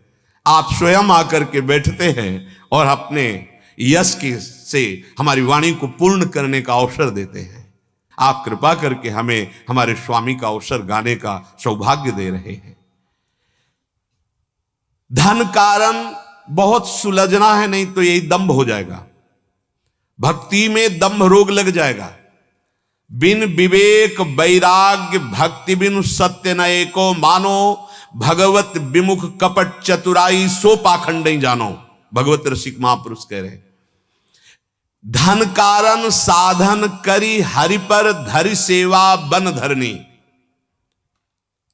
आप स्वयं आकर के बैठते हैं और अपने यश की से हमारी वाणी को पूर्ण करने का अवसर देते हैं। आप कृपा करके हमें हमारे स्वामी का अवसर गाने का सौभाग्य दे रहे हैं। धन कारण बहुत सुलझना है, नहीं तो यही दंभ हो जाएगा। भक्ति में दंभ रोग लग जाएगा। बिन विवेक वैराग्य भक्ति बिनु सत्य न एको, मानो भगवत विमुख कपट चतुराई सो पाखंड नहीं जानो। भगवत रसिक महापुरुष कह रहे, धन कारण साधन करी हरि पर धरि सेवा बन धरनी।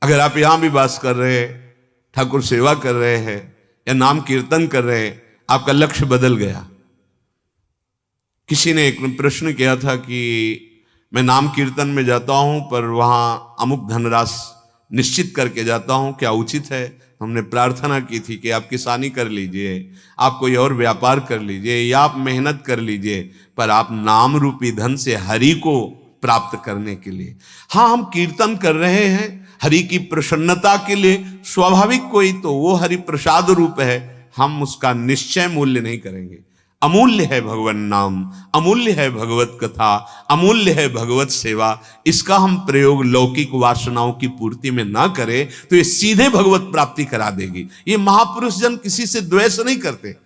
अगर आप यहां भी वास कर रहे हैं, ठाकुर सेवा कर रहे हैं या नाम कीर्तन कर रहे हैं, आपका लक्ष्य बदल गया। किसी ने एक प्रश्न किया था कि मैं नाम कीर्तन में जाता हूं पर वहां अमुक धनराशि निश्चित करके जाता हूं, क्या उचित है? हमने प्रार्थना की थी कि आप किसानी कर लीजिए, आप कोई और व्यापार कर लीजिए, या आप मेहनत कर लीजिए, पर आप नाम रूपी धन से हरि को प्राप्त करने के लिए। हाँ, हम कीर्तन कर रहे हैं हरि की प्रसन्नता के लिए, स्वाभाविक कोई तो वो हरि प्रसाद रूप है, हम उसका निश्चय मूल्य नहीं करेंगे। अमूल्य है भगवान नाम, अमूल्य है भगवत कथा, अमूल्य है भगवत सेवा। इसका हम प्रयोग लौकिक वासनाओं की पूर्ति में ना करें तो ये सीधे भगवत प्राप्ति करा देगी। ये महापुरुष जन किसी से द्वेष नहीं करते,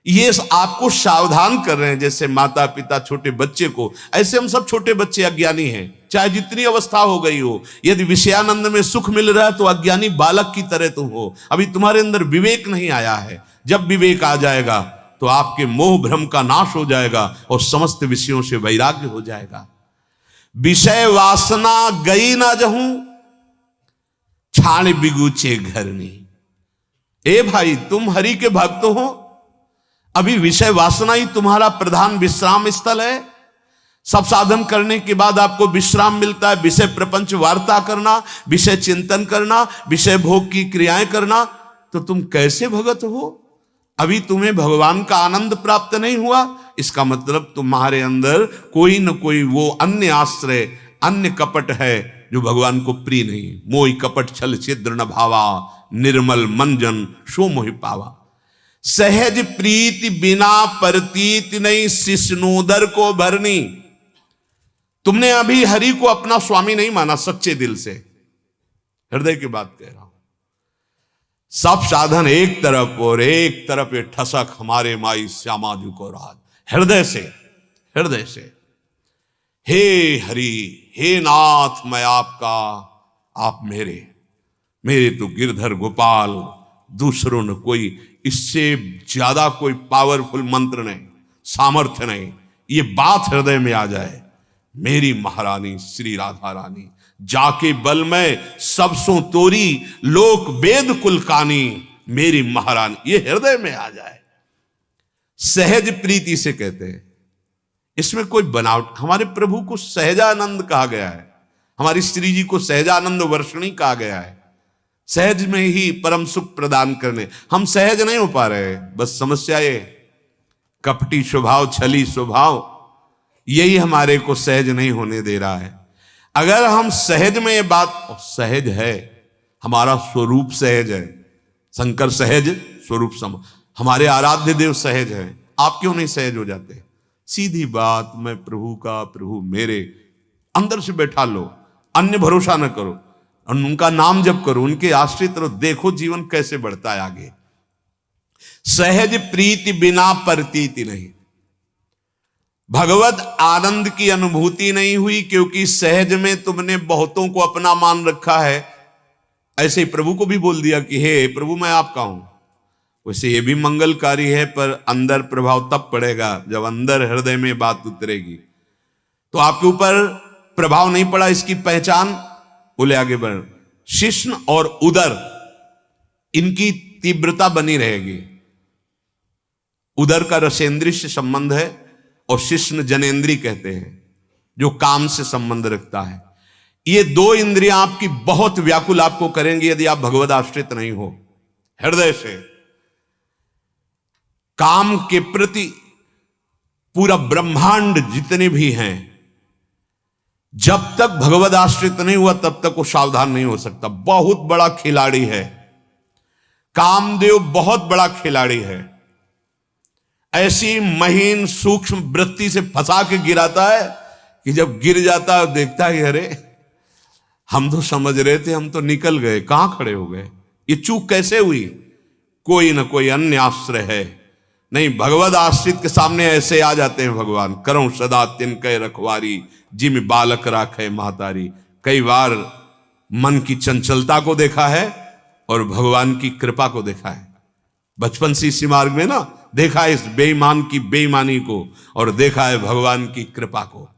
ये आपको सावधान कर रहे हैं। जैसे माता पिता छोटे बच्चे को, ऐसे हम सब छोटे बच्चे अज्ञानी हैं, चाहे जितनी अवस्था हो गई हो। यदि विषयानंद में सुख मिल रहा है तो अज्ञानी बालक की तरह तुम हो, अभी तुम्हारे अंदर विवेक नहीं आया है। जब विवेक आ जाएगा तो आपके मोह भ्रम का नाश हो जाएगा और समस्त विषयों से वैराग्य हो जाएगा। विषय वासना गई ना जहूं, छाण बिगुचे घर नहीं। ए भाई, तुम हरि के भक्त हो, अभी विषय वासना ही तुम्हारा प्रधान विश्राम स्थल है। सब साधन करने के बाद आपको विश्राम मिलता है, विषय प्रपंच वार्ता करना, विषय चिंतन करना, विषय भोग की क्रियाएं करना, तो तुम कैसे भगत हो? अभी तुम्हें भगवान का आनंद प्राप्त नहीं हुआ, इसका मतलब तुम्हारे अंदर कोई न कोई वो अन्य आश्रय, अन्य कपट है जो भगवान को प्रिय नहीं। मोहि कपट छल छिद्र न भावा, निर्मल मन जन सो मोहि पावा। सहज प्रीति बिना परतीत नहीं, शिष्णोदर को भरनी। तुमने अभी हरि को अपना स्वामी नहीं माना सच्चे दिल से, हृदय की बात कह रहा हूं। सब साधन एक तरफ और एक तरफ ये ठसक हमारे माई श्यामा जी को राज। हृदय से, हृदय से, हे हरि, हे नाथ, मैं आपका, आप मेरे, मेरे तो गिरधर गोपाल, दूसरों ने कोई इससे ज्यादा कोई पावरफुल मंत्र नहीं, सामर्थ्य नहीं। ये बात हृदय में आ जाए, मेरी महारानी श्री राधा रानी, जाके बल में सब सो तोरी, लोक वेद कुलकानी, मेरी महारानी, ये हृदय में आ जाए। सहज प्रीति से कहते हैं, इसमें कोई बनावट। हमारे प्रभु को सहजानंद कहा गया है, हमारी श्री जी को सहजानंद वर्षणी कहा गया है। सहज में ही परम सुख प्रदान करने, हम सहज नहीं हो पा रहे। बस समस्या ये कपटी स्वभाव, छली स्वभाव, यही हमारे को सहज नहीं होने दे रहा है। अगर हम सहज में ये बात, सहज है, हमारा स्वरूप सहज है, शंकर सहज स्वरूप सम, हमारे आराध्य देव सहज है, आप क्यों नहीं सहज हो जाते? सीधी बात, मैं प्रभु का, प्रभु मेरे, अंदर से बैठा लो, अन्य भरोसा न करो, उनका नाम जप करो, उनके आश्रित रहो, देखो जीवन कैसे बढ़ता है आगे। सहज प्रीति बिना परतीति नहीं, भगवत आनंद की अनुभूति नहीं हुई क्योंकि सहज में तुमने बहुतों को अपना मान रखा है। ऐसे ही प्रभु को भी बोल दिया कि हे प्रभु मैं आपका हूं। वैसे ये भी मंगलकारी है, पर अंदर प्रभाव तब पड़ेगा जब अंदर हृदय में बात उतरेगी। तो आपके ऊपर प्रभाव नहीं पड़ा, इसकी पहचान, बोले आगे बढ़, शिश्न और उदर, इनकी तीव्रता बनी रहेगी। उदर का रसेंद्रिय से संबंध है और शिश्न जनेन्द्रीय कहते हैं, जो काम से संबंध रखता है। ये दो इंद्रियां आपकी बहुत व्याकुल आपको करेंगी यदि आप भगवद आश्रित नहीं हो। हृदय से काम के प्रति पूरा ब्रह्मांड जितने भी हैं, जब तक भगवद आश्रित नहीं हुआ तब तक वो सावधान नहीं हो सकता। बहुत बड़ा खिलाड़ी है कामदेव, बहुत बड़ा खिलाड़ी है। ऐसी महीन सूक्ष्म वृत्ति से फंसा के गिराता है कि जब गिर जाता है देखता है अरे हम तो समझ रहे थे, हम तो निकल गए, कहां खड़े हो गए, ये चूक कैसे हुई? कोई ना कोई अन्य आश्रय है। नहीं, भगवद आश्रित के सामने ऐसे आ जाते हैं भगवान, करो सदा तिनके रखवारी, जिम बालक राखे महतारी। कई बार मन की चंचलता को देखा है और भगवान की कृपा को देखा है। बचपन से इसी मार्ग में ना देखा है इस बेईमान की बेईमानी को और देखा है भगवान की कृपा को।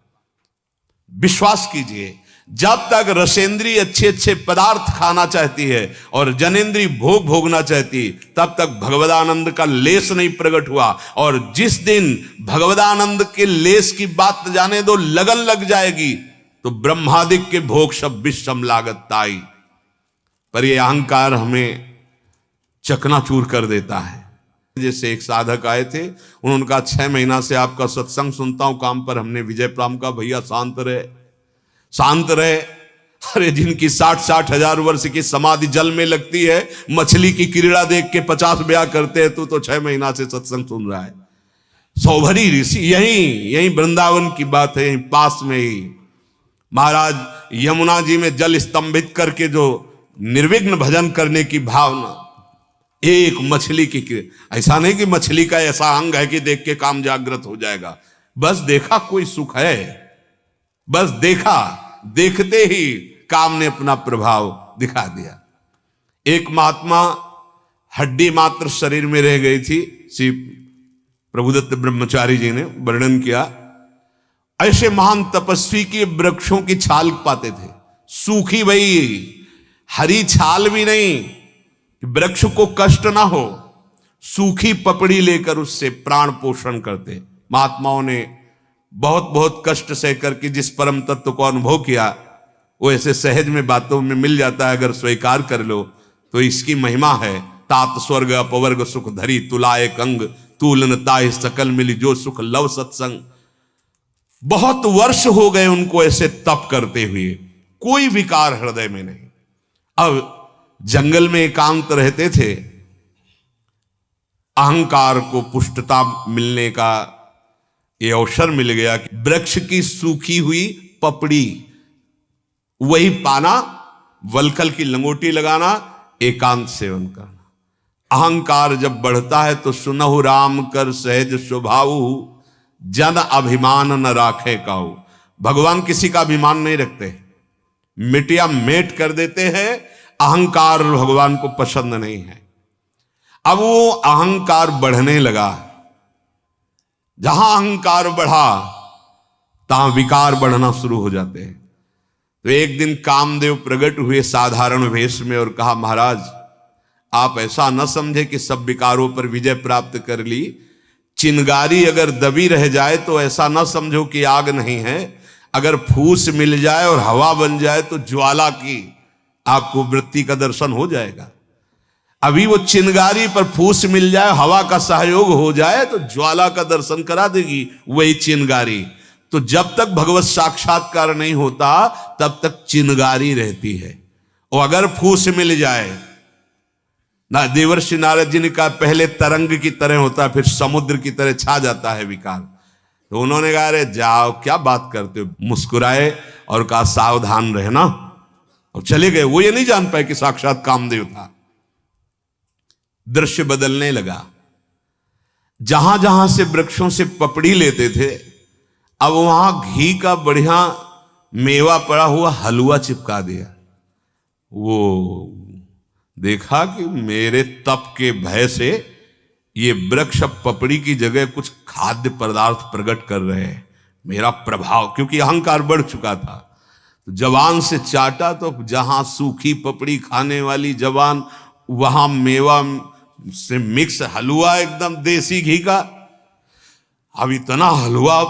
विश्वास कीजिए, जब तक रसेंद्री अच्छे अच्छे पदार्थ खाना चाहती है और जनेंद्री भोग भोगना चाहती, तब तक भगवदानंद का लेस नहीं प्रकट हुआ। और जिस दिन भगवदानंद के लेस की बात जाने दो लगन लग जाएगी, तो ब्रह्मादिक के भोग सब विषम लागत ताई। पर ये अहंकार हमें चकनाचूर कर देता है। जैसे एक साधक आए थे, उन्होंने कहा 6 महीना से आपका सत्संग सुनता हूं काम पर। हमने विजय प्राम का भैया शांत रहे, शांत रहे। अरे जिनकी 60-60 हजार वर्ष की समाधि जल में लगती है, मछली की क्रीड़ा देख के 50 ब्याह करते हैं, तू तो 6 महीना से सत्संग सुन रहा है। सौभरी ऋषि, यही वृंदावन की बात है, यहीं पास में ही महाराज यमुना जी में जल स्तंभित करके जो निर्विघ्न भजन करने की भावना, एक मछली की, ऐसा नहीं कि मछली का ऐसा अंग है कि देख के काम जागृत हो जाएगा। बस देखा कोई सुख है, बस देखा, देखते ही काम ने अपना प्रभाव दिखा दिया। एक महात्मा हड्डी मात्र शरीर में रह गई थी, श्री प्रभुदत्त ब्रह्मचारी जी ने वर्णन किया। ऐसे महान तपस्वी के वृक्षों की छाल पाते थे, सूखी भई, हरी छाल भी नहीं, वृक्ष को कष्ट ना हो, सूखी पपड़ी लेकर उससे प्राण पोषण करते। महात्माओं ने बहुत बहुत कष्ट सहकर के जिस परम तत्व को अनुभव किया, वो ऐसे सहज में बातों में मिल जाता है। अगर स्वीकार कर लो तो इसकी महिमा है। तात स्वर्ग अपवर्ग सुख धरी, तुलाए कंग तूलन ताहि सकल मिली, जो सुख लव सत्संग। बहुत वर्ष हो गए उनको ऐसे तप करते हुए, कोई विकार हृदय में नहीं। अब जंगल में एकांत रहते थे, अहंकार को पुष्टता मिलने का ये अवसर मिल गया कि वृक्ष की सूखी हुई पपड़ी वही पाना, वलकल की लंगोटी लगाना, एकांत सेवन करना। अहंकार जब बढ़ता है तो सुनहु राम कर सहज स्वभाव, जन अभिमान न राखे काऊ। भगवान किसी का अभिमान नहीं रखते, मिटिया मेट कर देते हैं। अहंकार भगवान को पसंद नहीं है। अब वो अहंकार बढ़ने लगा, जहां अहंकार बढ़ा तहां विकार बढ़ना शुरू हो जाते हैं। तो एक दिन कामदेव प्रकट हुए साधारण वेश में और कहा, महाराज आप ऐसा न समझे कि सब विकारों पर विजय प्राप्त कर ली। चिंगारी अगर दबी रह जाए तो ऐसा न समझो कि आग नहीं है। अगर फूस मिल जाए और हवा बन जाए तो ज्वाला की आपको वृत्ति का दर्शन हो जाएगा। अभी वो चिंगारी पर फूस मिल जाए, हवा का सहयोग हो जाए तो ज्वाला का दर्शन करा देगी वही चिंगारी। तो जब तक भगवत साक्षात्कार नहीं होता तब तक चिंगारी रहती है। और अगर फूस मिल जाए ना, देवर्षि नारद जी ने कहा पहले तरंग की तरह होता है, फिर समुद्र की तरह छा जाता है विकार। तो उन्होंने कहा अरे जाओ क्या बात करते हो, मुस्कुराए और कहा सावधान रहना, और चले गए। वो ये नहीं जान पाए कि साक्षात कामदेव था। दृश्य बदलने लगा, जहां जहां से वृक्षों से पपड़ी लेते थे, अब वहां घी का बढ़िया मेवा पड़ा हुआ हलवा चिपका दिया। वो देखा कि मेरे तप के भय से ये वृक्ष पपड़ी की जगह कुछ खाद्य पदार्थ प्रकट कर रहे हैं। मेरा प्रभाव, क्योंकि अहंकार बढ़ चुका था, तो जवान से चाटा तो जहां सूखी पपड़ी खाने वाली जवान, वहां मेवा से मिक्स हलवा एकदम देसी घी का। अब इतना हलवा,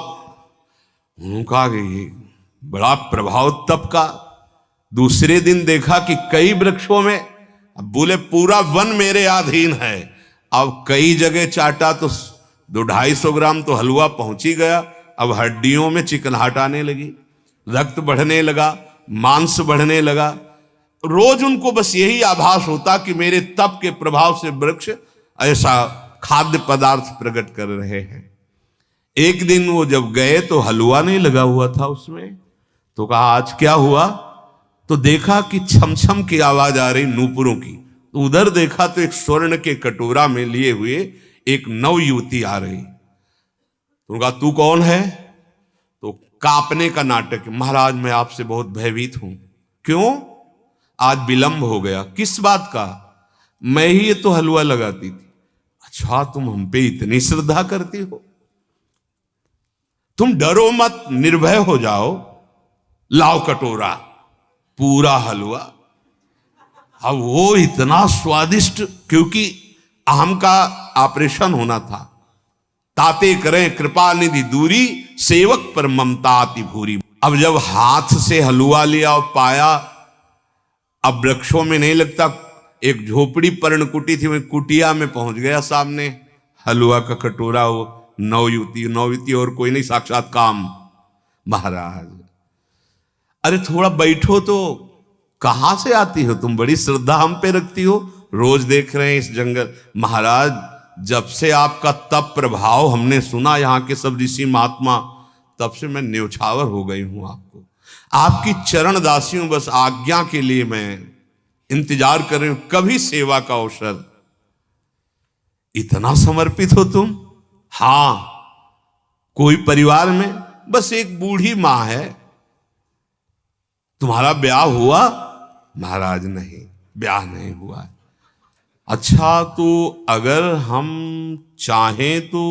उनका बड़ा प्रभाव तप का। दूसरे दिन देखा कि कई वृक्षों में, अब बोले पूरा वन मेरे अधीन है। अब कई जगह चाटा तो 200-250 ग्राम तो हलवा पहुंच ही गया। अब हड्डियों में चिकनाहट आने लगी, रक्त बढ़ने लगा, मांस बढ़ने लगा। रोज उनको बस यही आभास होता कि मेरे तप के प्रभाव से वृक्ष ऐसा खाद्य पदार्थ प्रकट कर रहे हैं। एक दिन वो जब गए तो हलवा नहीं लगा हुआ था उसमें, तो कहा आज क्या हुआ? तो देखा कि छमछम की आवाज आ रही नूपुरों की। तो उधर देखा तो एक स्वर्ण के कटोरा में लिए हुए एक नव युवती आ रही। तो कहा तू कौन है? तो कांपने का नाटक, महाराज मैं आपसे बहुत भयभीत हूं। क्यों? आज विलंब हो गया। किस बात का? मैं ही ये तो हलवा लगाती थी। अच्छा तुम हम पे इतनी श्रद्धा करती हो? तुम डरो मत, निर्भय हो जाओ, लाओ कटोरा। पूरा हलवा। अब वो इतना स्वादिष्ट, क्योंकि अहम का ऑपरेशन होना था। ताते करें कृपा निधि दूरी, सेवक पर ममता अति भूरी। अब जब हाथ से हलवा लिया और पाया, अब वृक्षों में नहीं लगता, एक झोपड़ी पर्णकुटी थी, वही कुटिया में पहुंच गया। सामने हलवा का कटोरा, वो नौयुवती और कोई नहीं, साक्षात काम। महाराज, अरे थोड़ा बैठो तो। कहां से आती हो तुम? बड़ी श्रद्धा हम पे रखती हो, रोज देख रहे हैं इस जंगल। महाराज, जब से आपका तप प्रभाव हमने सुना, यहाँ के सब ऋषि महात्मा, तब से मैं न्योछावर हो गई हूं आपको। आपकी चरण दासी हूं, बस आज्ञा के लिए मैं इंतजार कर रही हूं, कभी सेवा का अवसर। इतना समर्पित हो तुम? हां, कोई परिवार में बस एक बूढ़ी मां है। तुम्हारा ब्याह हुआ? महाराज नहीं, ब्याह नहीं हुआ। अच्छा, तो अगर हम चाहें तो?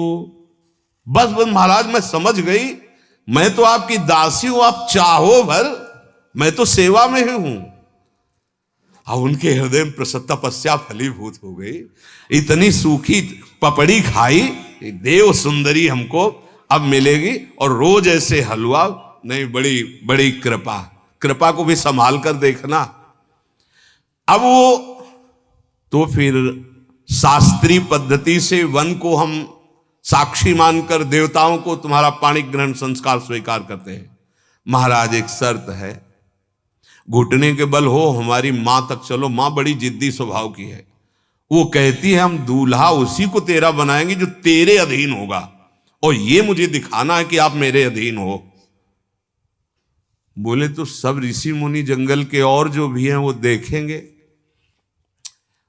बस बस महाराज, मैं समझ गई, मैं तो आपकी दासी हूं, आप चाहो भर, मैं तो सेवा में ही हूं। अब उनके हृदय में तपस्या फलीभूत हो गई। इतनी सूखी पपड़ी खाई, देव सुंदरी हमको अब मिलेगी, और रोज ऐसे हलवा नहीं। बड़ी बड़ी कृपा को भी संभाल कर देखना। अब वो तो फिर शास्त्रीय पद्धति से वन को हम साक्षी मानकर देवताओं को तुम्हारा पाणी ग्रहण संस्कार स्वीकार करते हैं। महाराज, एक शर्त है, घुटने के बल हो हमारी मां तक चलो। मां बड़ी जिद्दी स्वभाव की है। वो कहती है हम दूल्हा उसी को तेरा बनाएंगे जो तेरे अधीन होगा, और ये मुझे दिखाना है कि आप मेरे अधीन हो। बोले तो सब ऋषि मुनि जंगल के और जो भी हैं वो देखेंगे।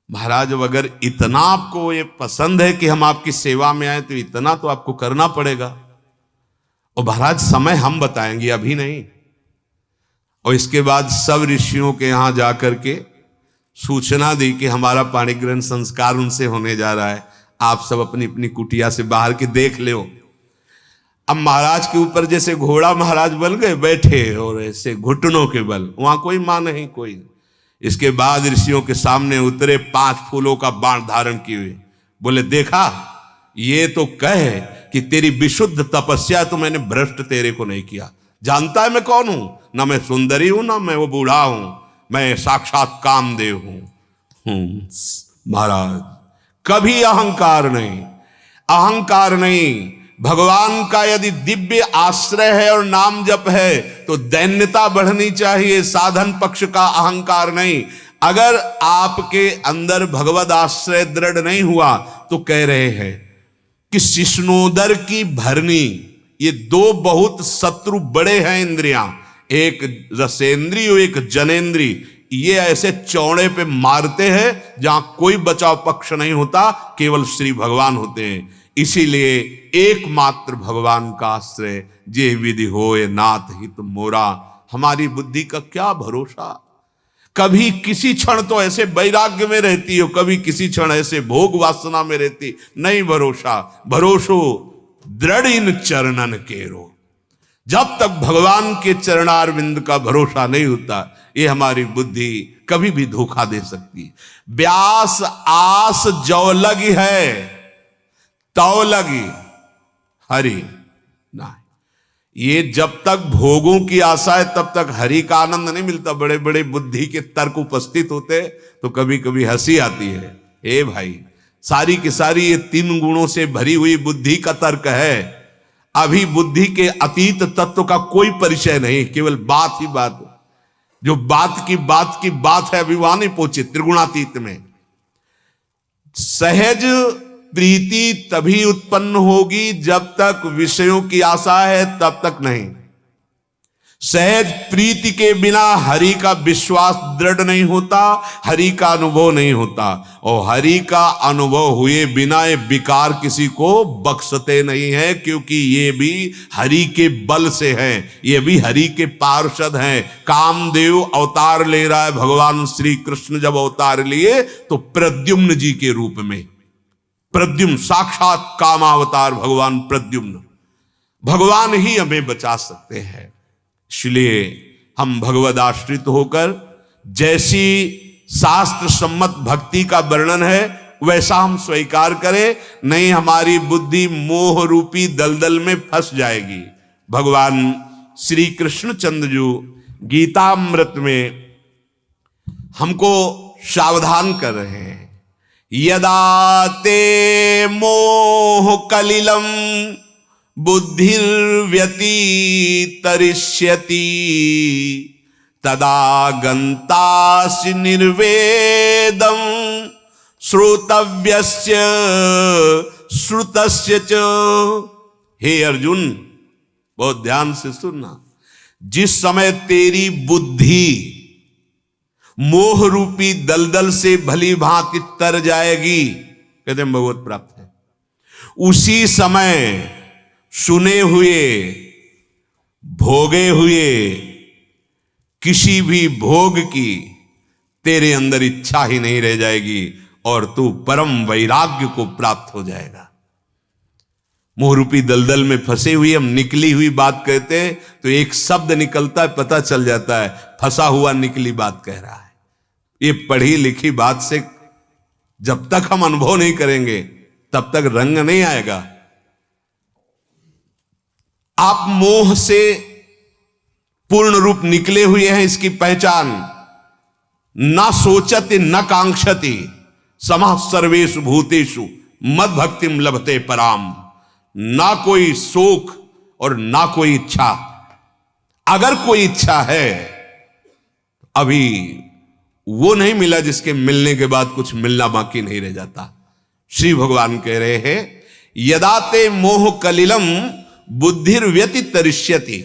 महाराज, अब अगर इतना आपको ये पसंद है कि हम आपकी सेवा में आए, तो इतना तो आपको करना पड़ेगा। और महाराज, समय हम बताएंगे, अभी नहीं। और इसके बाद सब ऋषियों के यहां जाकर के सूचना दी कि हमारा पाणी ग्रहण संस्कार उनसे होने जा रहा है, आप सब अपनी अपनी कुटिया से बाहर के देख लो। अब महाराज के ऊपर जैसे घोड़ा महाराज बन गए, बैठे, और ऐसे घुटनों के बल, वहां कोई मां नहीं, कोई। इसके बाद ऋषियों के सामने उतरे, 5 फूलों का बाण धारण किए हुए। बोले, देखा, ये तो कहे कि तेरी विशुद्ध तपस्या तो मैंने भ्रष्ट तेरे को नहीं किया। जानता है मैं कौन हूं? ना मैं सुंदरी हूं, ना मैं वो बूढ़ा हूं, मैं साक्षात कामदेव हूं। महाराज, कभी अहंकार नहीं, अहंकार नहीं। भगवान का यदि दिव्य आश्रय है और नाम जप है, तो दैन्यता बढ़नी चाहिए, साधन पक्ष का अहंकार नहीं। अगर आपके अंदर भगवद आश्रय दृढ़ नहीं हुआ, तो कह रहे हैं कि शिष्णोदर की भरनी, ये 2 बहुत शत्रु बड़े हैं इंद्रियां, एक रसेंद्री और एक जनेंद्री। ये ऐसे चौड़े पे मारते हैं जहां कोई बचाव पक्ष नहीं होता, केवल श्री भगवान होते हैं। इसीलिए एकमात्र भगवान का आश्रय, जे विधि होए नाथ हित मोरा। हमारी बुद्धि का क्या भरोसा? कभी किसी क्षण तो ऐसे वैराग्य में रहती हो, कभी किसी क्षण ऐसे भोग वासना में रहती, नहीं भरोसा। भरोसो दृढ़ इन चरणन केरो। जब तक भगवान के चरणारविंद का भरोसा नहीं होता, ये हमारी बुद्धि कभी भी धोखा दे सकती। व्यास आस जो लगी है, तौ लगी हरि ना। ये जब तक भोगों की आशा है, तब तक हरि का आनंद नहीं मिलता। बड़े बड़े बुद्धि के तर्क उपस्थित होते, तो कभी कभी हंसी आती है। ए भाई, सारी की सारी ये 3 गुणों से भरी हुई बुद्धि का तर्क है। अभी बुद्धि के अतीत तत्व का कोई परिचय नहीं, केवल बात ही बात। जो बात की बात है, अभी वहां नहीं पहुंचे त्रिगुणातीत में। सहज प्रीति तभी उत्पन्न होगी जब तक विषयों की आशा है, तब तक नहीं। सहज प्रीति के बिना हरि का विश्वास दृढ़ नहीं होता, हरि का अनुभव नहीं होता। और हरि का अनुभव हुए बिना ये विकार किसी को बख्शते नहीं है, क्योंकि ये भी हरि के बल से हैं, ये भी हरि के पार्षद हैं। कामदेव अवतार ले रहा है, भगवान श्री कृष्ण जब अवतार लिए तो प्रद्युम्न जी के रूप में। प्रद्युम्न साक्षात कामावतार भगवान प्रद्युम्न, भगवान ही हमें बचा सकते हैं। इसलिए हम भगवद आश्रित होकर जैसी शास्त्र सम्मत भक्ति का वर्णन है वैसा हम स्वीकार करें, नहीं हमारी बुद्धि मोह रूपी दलदल में फंस जाएगी। भगवान श्री कृष्णचंद्र जी गीतामृत में हमको सावधान कर रहे हैं। यदा ते मोह कलिलम बुद्धिर्व्यतितरिष्यति तदा गंतासि निर्वेदम श्रोतव्यस्य श्रुतस्य च। हे अर्जुन, बहुत ध्यान से सुनना, जिस समय तेरी बुद्धि मोह रूपी दलदल से भली भांति तर जाएगी, कहते हैं भगवत प्राप्त है, उसी समय सुने हुए भोगे हुए किसी भी भोग की तेरे अंदर इच्छा ही नहीं रह जाएगी और तू परम वैराग्य को प्राप्त हो जाएगा। मोह रूपी दलदल में फंसे हुए हम निकली हुई बात कहते हैं तो एक शब्द निकलता है, पता चल जाता है फंसा हुआ निकली बात कह रहा है। ये पढ़ी लिखी बात से जब तक हम अनुभव नहीं करेंगे तब तक रंग नहीं आएगा। आप मोह से पूर्ण रूप निकले हुए हैं, इसकी पहचान न सोचति न कांक्षति समः सर्वेषु भूतेषु मद भक्तिम लभते पराम। ना कोई शोक और ना कोई इच्छा। अगर कोई इच्छा है अभी वो नहीं मिला जिसके मिलने के बाद कुछ मिलना बाकी नहीं रह जाता। श्री भगवान कह रहे हैं यदा ते मोह कलिलम बुद्धिर्व्यतितरिष्यति।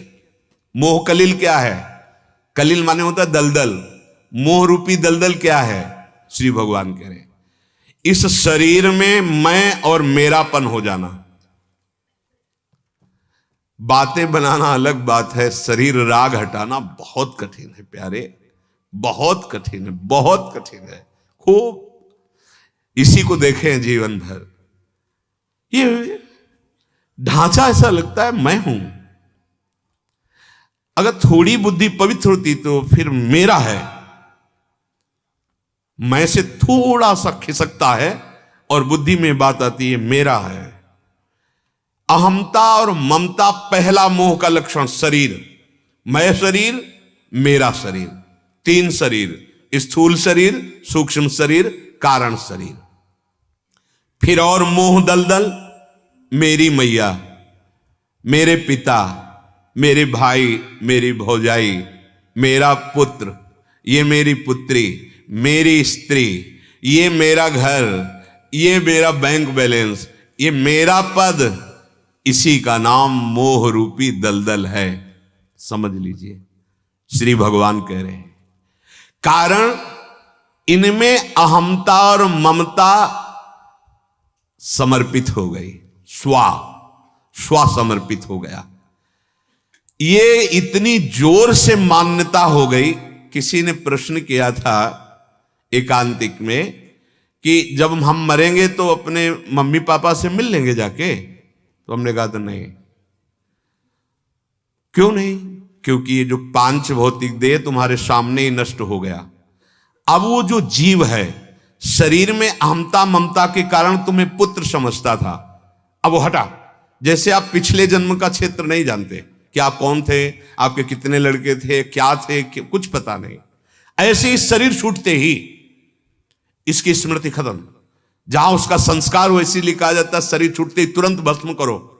मोह कलिल क्या है? कलिल माने होता है दलदल। मोह रूपी दलदल क्या है? श्री भगवान कह रहे इस शरीर में मैं और मेरापन हो जाना। बातें बनाना अलग बात है, शरीर राग हटाना बहुत कठिन है प्यारे, बहुत कठिन है, बहुत कठिन है। खूब इसी को देखें जीवन भर। ये ढांचा ऐसा लगता है मैं हूं। अगर थोड़ी बुद्धि पवित्र होती तो फिर मेरा है, मैं से थोड़ा सा खिसकता है और बुद्धि में बात आती है मेरा है। अहमता और ममता पहला मोह का लक्षण। शरीर, मैं शरीर, मेरा शरीर, तीन शरीर, स्थूल शरीर, सूक्ष्म शरीर, कारण शरीर। फिर और मोह दलदल, मेरी मैया, मेरे पिता, मेरे भाई, मेरी भौजाई, मेरा पुत्र, ये मेरी पुत्री, मेरी स्त्री, ये मेरा घर, ये मेरा बैंक बैलेंस, ये मेरा पद, इसी का नाम मोह रूपी दलदल है। समझ लीजिए श्री भगवान कह रहे हैं कारण इनमें अहमता और ममता समर्पित हो गई, स्व समर्पित हो गया। ये इतनी जोर से मान्यता हो गई। किसी ने प्रश्न किया था एकांतिक में कि जब हम मरेंगे तो अपने मम्मी पापा से मिल लेंगे जाके, तो हमने कहा था नहीं। क्यों नहीं? क्योंकि ये जो पांच भौतिक देह तुम्हारे सामने ही नष्ट हो गया। अब वो जो जीव है शरीर में अहमता ममता के कारण तुम्हें पुत्र समझता था, अब वो हटा। जैसे आप पिछले जन्म का क्षेत्र नहीं जानते कि आप कौन थे, आपके कितने लड़के थे, क्या थे, कुछ पता नहीं। ऐसे ही शरीर छूटते ही इसकी स्मृति खत्म। जहां उसका संस्कार हो, इसीलिए कहा जाता है शरीर छूटते ही तुरंत भस्म करो,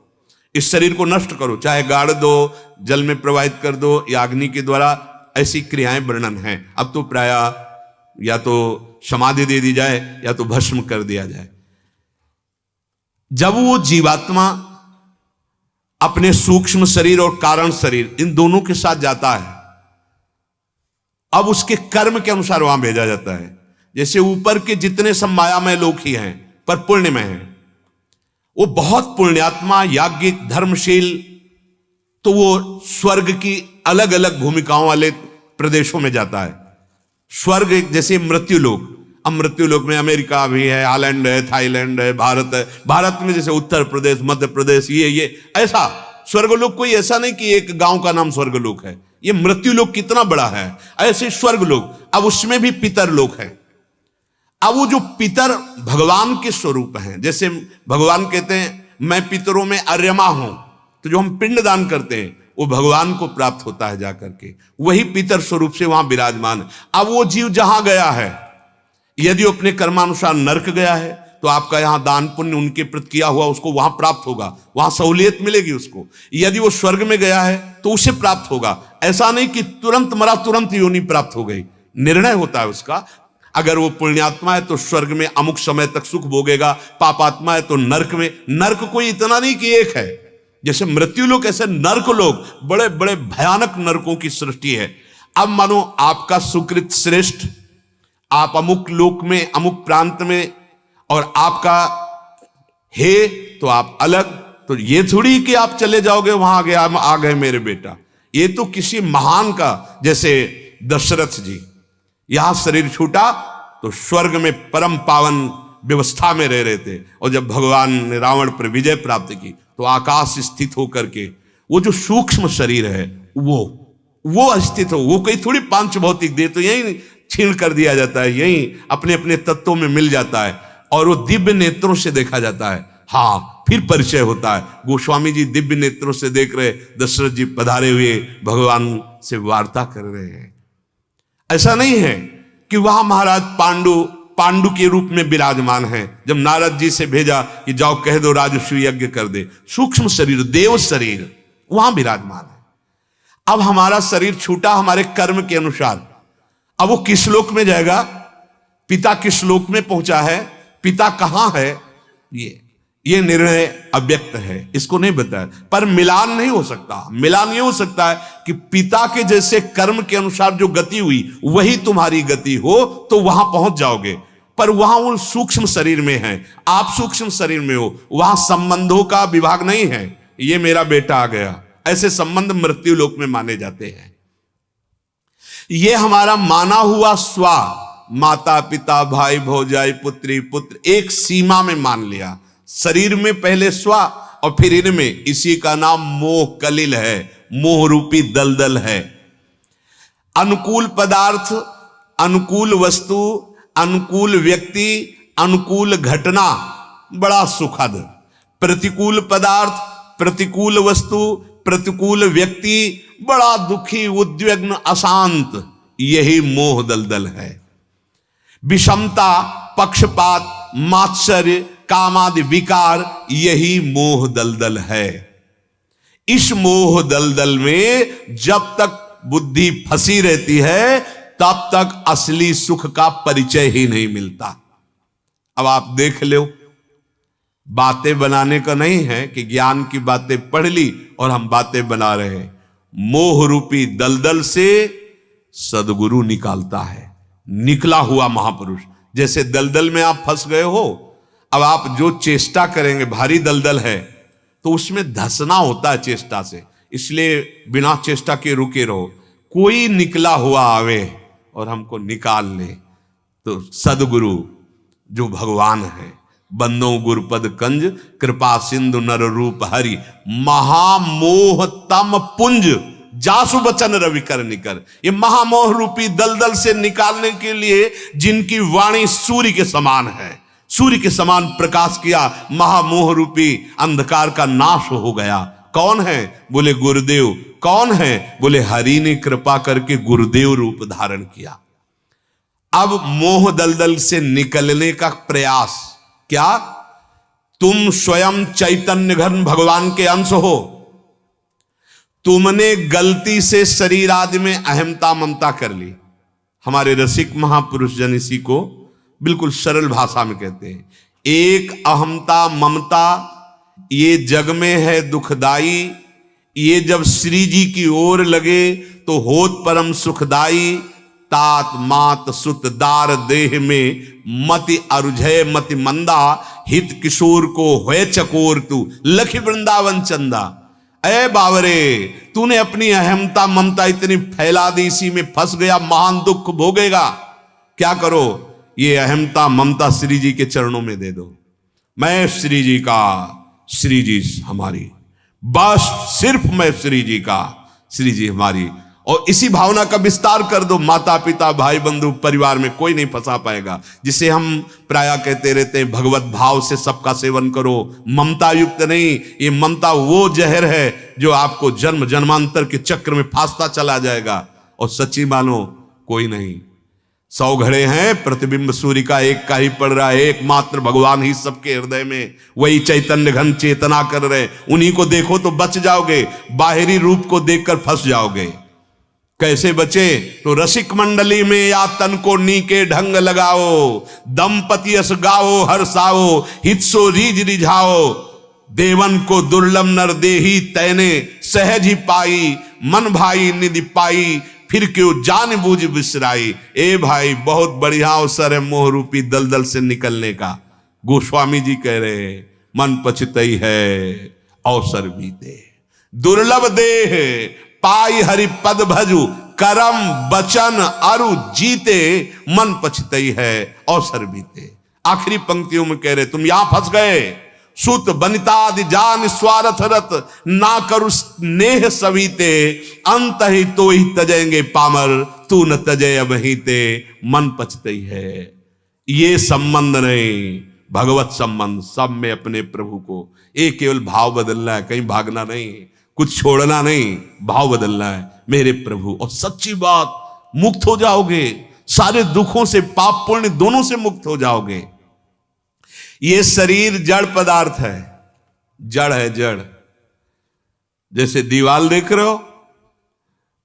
इस शरीर को नष्ट करो, चाहे गाड़ दो, जल में प्रवाहित कर दो या अग्नि के द्वारा। ऐसी क्रियाएं वर्णन हैं। अब तो प्राय या तो समाधि दे दी जाए या तो भस्म कर दिया जाए। जब वो जीवात्मा अपने सूक्ष्म शरीर और कारण शरीर इन दोनों के साथ जाता है, अब उसके कर्म के अनुसार वहां भेजा जाता है। जैसे ऊपर के जितने सब मायामय लोग ही हैं पर पुण्य में हैं, वो बहुत पुण्यात्मा, याज्ञिक, धर्मशील, तो वो स्वर्ग की अलग अलग भूमिकाओं वाले प्रदेशों में जाता है। स्वर्ग जैसे मृत्युलोक, अब मृत्युलोक में अमेरिका भी है, हॉलैंड है, थाईलैंड है, भारत है। भारत में जैसे उत्तर प्रदेश, मध्य प्रदेश, ये ऐसा स्वर्गलोक कोई ऐसा नहीं कि एक गांव का नाम स्वर्गलोक है, ये मृत्युलोक कितना बड़ा है। ऐसे स्वर्गलोक, अब उसमें भी पितर लोक है। अब वो जो पितर भगवान के स्वरूप हैं, जैसे भगवान कहते हैं मैं पितरों में अर्यमा हूं, तो जो हम पिंड दान करते हैं वो भगवान को प्राप्त होता है जाकर के, वही पितर स्वरूप से वहां विराजमान है। अब वो जीव जहां गया है, यदि अपने कर्मानुसार नरक गया है तो आपका यहां दान पुण्य उनके प्रति किया हुआ उसको वहां प्राप्त होगा, वहां सहूलियत मिलेगी उसको। यदि वो स्वर्ग में गया है तो उसे प्राप्त होगा। ऐसा नहीं कि तुरंत मरा तुरंत योनि प्राप्त हो गई, निर्णय होता है उसका। अगर वो पुण्यात्मा है तो स्वर्ग में अमुक समय तक सुख भोगेगा, पापात्मा है तो नरक में। नरक कोई इतना नहीं कि एक है, जैसे मृत्यु लोक ऐसे नरक लोग, बड़े बड़े भयानक नरकों की सृष्टि है। अब मानो आपका सुकृत श्रेष्ठ, आप अमुक लोक में अमुक प्रांत में, और आपका है तो आप अलग, तो ये थोड़ी कि आप चले जाओगे वहां आ गए मेरे बेटा। ये तो किसी महान का, जैसे दशरथ जी यहां शरीर छूटा तो स्वर्ग में परम पावन व्यवस्था में रह रहे थे, और जब भगवान ने रावण पर विजय प्राप्त की तो आकाश स्थित होकर के वो जो सूक्ष्म शरीर है वो स्थित हो, वो कोई थोड़ी पांच भौतिक देह, तो यही छीन कर दिया जाता है, यही अपने अपने तत्वों में मिल जाता है, और वो दिव्य नेत्रों से देखा जाता है। हाँ, फिर परिचय होता है। गोस्वामी जी दिव्य नेत्रों से देख रहे, दशरथ जी पधारे हुए भगवान से वार्ता कर रहे हैं। ऐसा नहीं है कि वहां महाराज पांडु के रूप में विराजमान है। जब नारद जी से भेजा कि जाओ कह दो राजस्व यज्ञ कर दे, सूक्ष्म शरीर, देव शरीर वहां विराजमान है। अब हमारा शरीर छूटा हमारे कर्म के अनुसार, अब वो किस लोक में जाएगा, पिता किस लोक में पहुंचा है, पिता कहां है, ये निर्णय अव्यक्त है, इसको नहीं बताया। पर मिलान नहीं हो सकता। मिलान ये हो सकता है कि पिता के जैसे कर्म के अनुसार जो गति हुई वही तुम्हारी गति हो तो वहां पहुंच जाओगे। पर वहां वो सूक्ष्म शरीर में है, आप सूक्ष्म शरीर में हो, वहां संबंधों का विभाग नहीं है। ये मेरा बेटा आ गया, ऐसे संबंध मृत्यु लोक में माने जाते हैं। ये हमारा माना हुआ स्व, माता पिता भाई भौजाई पुत्री पुत्र, एक सीमा में मान लिया। शरीर में पहले स्व और फिर इनमें, इसी का नाम मोह कलिल है, मोह रूपी दलदल है। अनुकूल पदार्थ, अनुकूल वस्तु, अनुकूल व्यक्ति, अनुकूल घटना बड़ा सुखद, प्रतिकूल पदार्थ, प्रतिकूल वस्तु, प्रतिकूल व्यक्ति बड़ा दुखी, उद्विग्न, अशांत, यही मोह दलदल है। विषमता, पक्षपात, मात्सर्य, कामादि विकार, यही मोह दलदल है। इस मोह दलदल में जब तक बुद्धि फंसी रहती है तब तक असली सुख का परिचय ही नहीं मिलता। अब आप देख लो, बातें बनाने का नहीं है कि ज्ञान की बातें पढ़ ली और हम बातें बना रहे हैं। मोह रूपी दलदल से सदगुरु निकालता है, निकला हुआ महापुरुष। जैसे दलदल में आप फंस गए हो, अब आप जो चेष्टा करेंगे, भारी दलदल है तो उसमें धसना होता है चेष्टा से, इसलिए बिना चेष्टा के रुके रहो। कोई निकला हुआ आवे और हमको निकाल ले, तो सदगुरु जो भगवान है, बंदो गुरुपद कंज, कृपा सिंधु नर रूप हरि, महामोह तम पुंज, जासु बचन रवि कर निकर। ये महामोह रूपी दलदल से निकालने के लिए जिनकी वाणी सूर्य के समान है, सूर्य के समान प्रकाश किया, महामोह रूपी अंधकार का नाश हो गया। कौन है? बोले गुरुदेव। कौन है? बोले हरि ने कृपा करके गुरुदेव रूप धारण किया। अब मोह दलदल से निकलने का प्रयास क्या? तुम स्वयं चैतन्य घन भगवान के अंश हो। तुमने गलती से शरीर आदि में अहमता ममता कर ली। हमारे रसिक महापुरुष जन इसी को बिल्कुल सरल भाषा में कहते हैं, एक अहमता ममता ये जग में है दुखदाई, ये जब श्री जी की ओर लगे तो होत परम सुखदाई। तात मात सुत दार देह में मति अरुझय मति मंदा, हित किशोर को होए चकोर तू लखी वृंदावन चंदा। ए बावरे, तूने अपनी अहमता ममता इतनी फैला दी, इसी में फंस गया, महान दुख भोगेगा। क्या करो? ये अहमता ममता श्री जी के चरणों में दे दो। मैं श्री जी का, श्री जी हमारी। बस सिर्फ मैं श्री जी का, श्री जी हमारी। और इसी भावना का विस्तार कर दो, माता पिता भाई बंधु परिवार में कोई नहीं फंसा पाएगा। जिसे हम प्रायः कहते रहते हैं भगवत भाव से सबका सेवन करो, ममता युक्त नहीं। ये ममता वो जहर है जो आपको जन्म जन्मांतर के चक्र में फांसता चला जाएगा। और सच्ची मानो कोई नहीं, 100 घड़े हैं, प्रतिबिंब सूर्य का एक का ही पड़ रहा है, एकमात्र भगवान ही सबके हृदय में, वही चैतन्य घन चेतना कर रहे। उन्हीं को देखो तो बच जाओगे, बाहरी रूप को देखकर फंस जाओगे। कैसे बचे? तो रसिक मंडली में या तन को नीके ढंग लगाओ, दंपति अस गाओ हर्षाओ, हितसो रीज रिझाओ, देवन को दुर्लभ नर देही तैने सहज ही पाई, मन भाई निधि पाई, फिर क्यों जान बूझ बिसराई। ए भाई, बहुत बढ़िया अवसर है मोह रूपी दलदल से निकलने का। गोस्वामी जी कह रहे हैं, मन पछतई है अवसर बीते, दुर्लभ देह पाई हरि पद भजु, करम बचन अरु जीते, मन पछतई है अवसर बीते। आखिरी पंक्तियों में कह रहे, तुम यहां फंस गए। सुत बनितादि जान स्वार्थ रत, ना करु नेह सवीते, अंत ही तो ही तजेंगे पामर, तू न तजय अब ही ते, मन पछतई है। ये संबंध नहीं, भगवत संबंध, सब में अपने प्रभु को। एक केवल भाव बदलना है, कहीं भागना नहीं, कुछ छोड़ना नहीं, भाव बदलना है, मेरे प्रभु। और सच्ची बात, मुक्त हो जाओगे सारे दुखों से, पाप पुण्य दोनों से मुक्त हो जाओगे। ये शरीर जड़ पदार्थ है, जड़ है, जड़। जैसे दीवार देख रहे हो,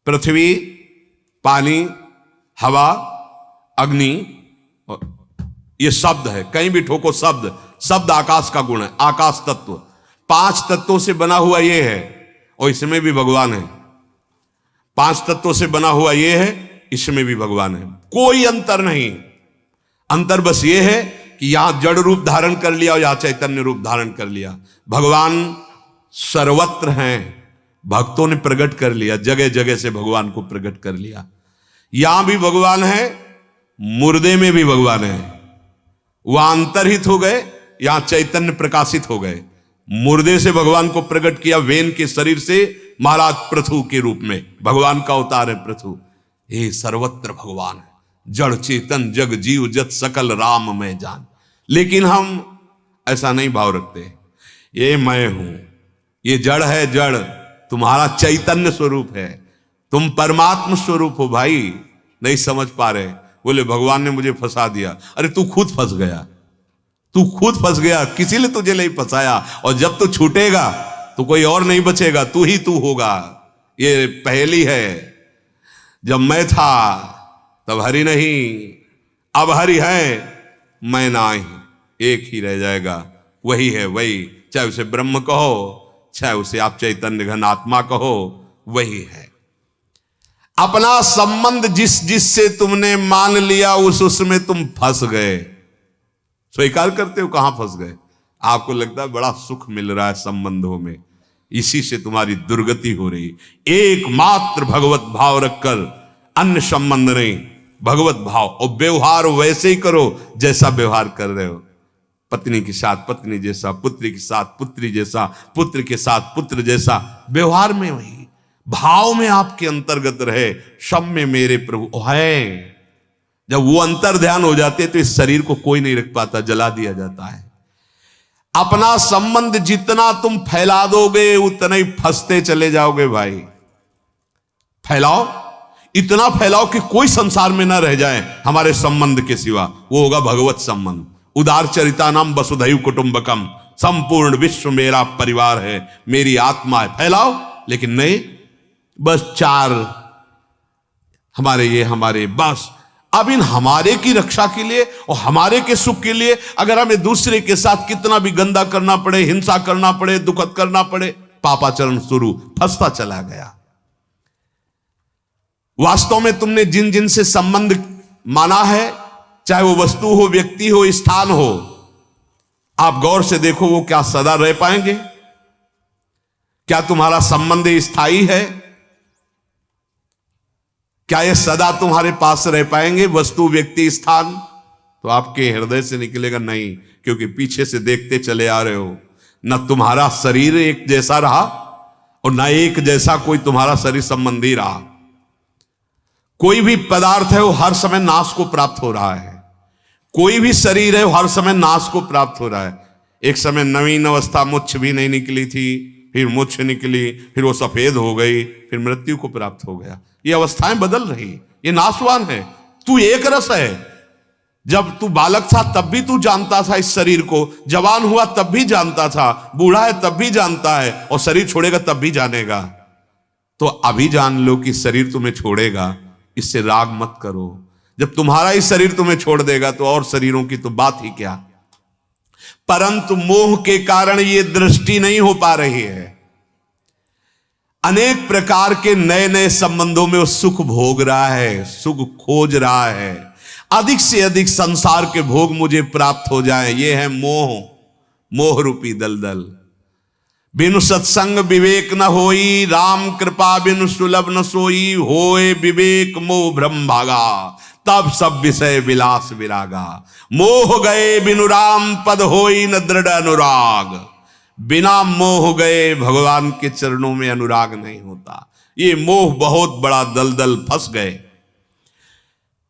पृथ्वी, पानी, हवा, अग्नि, ये शब्द है, कहीं भी ठोको शब्द। शब्द आकाश का गुण है, आकाश तत्व। 5 तत्वों से बना हुआ ये है, और इसमें भी भगवान है। 5 तत्वों से बना हुआ ये है, इसमें भी भगवान है। कोई अंतर नहीं। अंतर बस ये है कि यहां जड़ रूप धारण कर लिया और यहां चैतन्य रूप धारण कर लिया। भगवान सर्वत्र हैं, भक्तों ने प्रकट कर लिया, जगह जगह से भगवान को प्रकट कर लिया। यहां भी भगवान है, मुर्दे में भी भगवान है। वहां अंतरहित हो गए, यहां चैतन्य प्रकाशित हो गए। मुर्दे से भगवान को प्रकट किया, वेन के शरीर से महाराज पृथु के रूप में भगवान का अवतार है पृथु। ये सर्वत्र भगवान है, जड़ चेतन जग जीव जत सकल राम में जान। लेकिन हम ऐसा नहीं भाव रखते, ये मैं हूं, ये जड़ है, जड़ तुम्हारा चैतन्य स्वरूप है, तुम परमात्म स्वरूप हो। भाई नहीं समझ पा रहे, बोले भगवान ने मुझे फंसा दिया। अरे तू खुद फंस गया, तू खुद फंस गया, किसी ने तुझे नहीं फंसाया। और जब तू छूटेगा तो कोई और नहीं बचेगा, तू ही तू होगा। ये पहेली है। जब मैं था तब हरि नहीं, अब हरि है, मैं नाही, एक ही रह जाएगा, वही है वही। चाहे उसे ब्रह्म कहो, चाहे उसे आप चैतन्य घन आत्मा कहो, वही है। अपना संबंध जिस जिससे तुमने मान लिया, उसमें तुम फंस गए। स्वीकार करते हो कहां फंस गए? आपको लगता है बड़ा सुख मिल रहा है संबंधों में, इसी से तुम्हारी दुर्गति हो रही। एकमात्र भगवत भाव रखकर, अन्य संबंध नहीं, भगवत भाव। और व्यवहार वैसे ही करो जैसा व्यवहार कर रहे हो। पत्नी के साथ पत्नी जैसा, पुत्री के साथ पुत्री जैसा, पुत्र के साथ पुत्र जैसा, व्यवहार में वही, भाव में आपके अंतर्गत रहे। सब में मेरे प्रभु है। जब वो अंतर ध्यान हो जाते तो इस शरीर को कोई नहीं रख पाता, जला दिया जाता है। अपना संबंध जितना तुम फैला दोगे उतना ही फंसते चले जाओगे भाई। फैलाओ, इतना फैलाओ कि कोई संसार में ना रह जाए हमारे संबंध के सिवा, वो होगा भगवत संबंध। उदार चरिता नाम वसुधैव कुटुंबकम, संपूर्ण विश्व मेरा परिवार है, मेरी आत्मा है। फैलाओ, लेकिन नहीं बस 4 हमारे, ये हमारे, बस। अब इन हमारे की रक्षा के लिए और हमारे के सुख के लिए अगर हमें दूसरे के साथ कितना भी गंदा करना पड़े, हिंसा करना पड़े, दुखद करना पड़े, पापाचरण शुरू, फंसता चला गया। वास्तव में तुमने जिन जिन से संबंध माना है, चाहे वो वस्तु हो, व्यक्ति हो, स्थान हो, आप गौर से देखो वो क्या सदा रह पाएंगे? क्या तुम्हारा संबंध स्थायी है? क्या ये सदा तुम्हारे पास रह पाएंगे? वस्तु, व्यक्ति, स्थान तो आपके हृदय से निकलेगा नहीं, क्योंकि पीछे से देखते चले आ रहे हो। न तुम्हारा शरीर एक जैसा रहा, और ना एक जैसा कोई तुम्हारा शरीर संबंधी रहा। कोई भी पदार्थ है वो हर समय नाश को प्राप्त हो रहा है, कोई भी शरीर है वो हर समय नाश को प्राप्त हो रहा है। एक समय नवीन अवस्था मुच्छ भी नहीं निकली थी, फिर मुच्छ निकली, फिर वो सफेद हो गई, फिर मृत्यु को प्राप्त हो गया। ये अवस्थाएं बदल रही, ये नाशवान है। तू एक रस है। जब तू बालक था तब भी तू जानता था इस शरीर को, जवान हुआ तब भी जानता था, बूढ़ा है तब भी जानता है, और शरीर छोड़ेगा तब भी जानेगा। तो अभी जान लो कि शरीर तुम्हें छोड़ेगा, इससे राग मत करो। जब तुम्हारा ही शरीर तुम्हें छोड़ देगा तो और शरीरों की तो बात ही क्या। परंतु मोह के कारण ये दृष्टि नहीं हो पा रही है। अनेक प्रकार के नए नए संबंधों में वो सुख भोग रहा है, सुख खोज रहा है, अधिक से अधिक संसार के भोग मुझे प्राप्त हो जाए। ये है मोह, मोह रूपी दलदल। बिनु सत्संग विवेक न होई, राम कृपा बिनु सुलभ न सोई, होए विवेक मोह भ्रम भागा, तब सब विषय विलास विरागा। मोह गए बिनु राम पद होई न दृढ़ अनुराग, बिना मोह गए भगवान के चरणों में अनुराग नहीं होता। ये मोह बहुत बड़ा दलदल, फंस गए।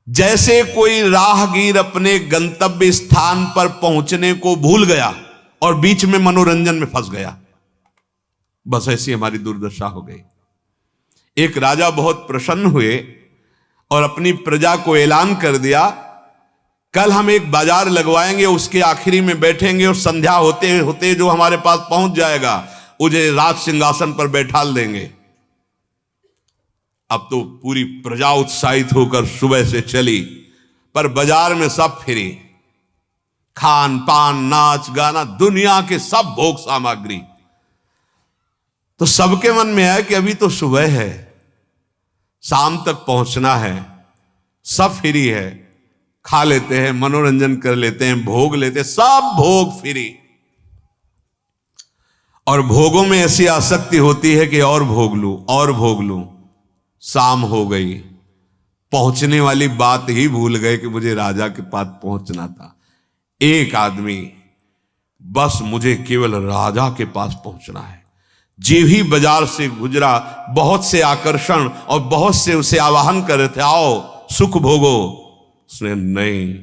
जैसे कोई राहगीर अपने गंतव्य स्थान पर पहुंचने को भूल गया और बीच में मनोरंजन में फंस गया, बस ऐसी हमारी दुर्दशा हो गई। एक राजा बहुत प्रसन्न हुए और अपनी प्रजा को ऐलान कर दिया, कल हम एक बाजार लगवाएंगे, उसके आखिरी में बैठेंगे और संध्या होते होते जो हमारे पास पहुंच जाएगा उसे राज सिंहासन पर बैठा देंगे। अब तो पूरी प्रजा उत्साहित होकर सुबह से चली, पर बाजार में सब फ्री, खान पान नाच गाना, दुनिया के सब भोग सामग्री। तो सबके मन में है कि अभी तो सुबह है, शाम तक पहुंचना है, सब फ्री है, खा लेते हैं, मनोरंजन कर लेते हैं, भोग लेते हैं, सब भोग फ्री। और भोगों में ऐसी आसक्ति होती है कि और भोग लूं और भोग लूं। शाम हो गई, पहुंचने वाली बात ही भूल गए कि मुझे राजा के पास पहुंचना था। एक आदमी, बस मुझे केवल राजा के पास पहुंचना है। जे भी बाजार से गुजरा, बहुत से आकर्षण और बहुत से उसे आवाहन कर रहे थे, आओ सुख भोगो। उसने नहीं,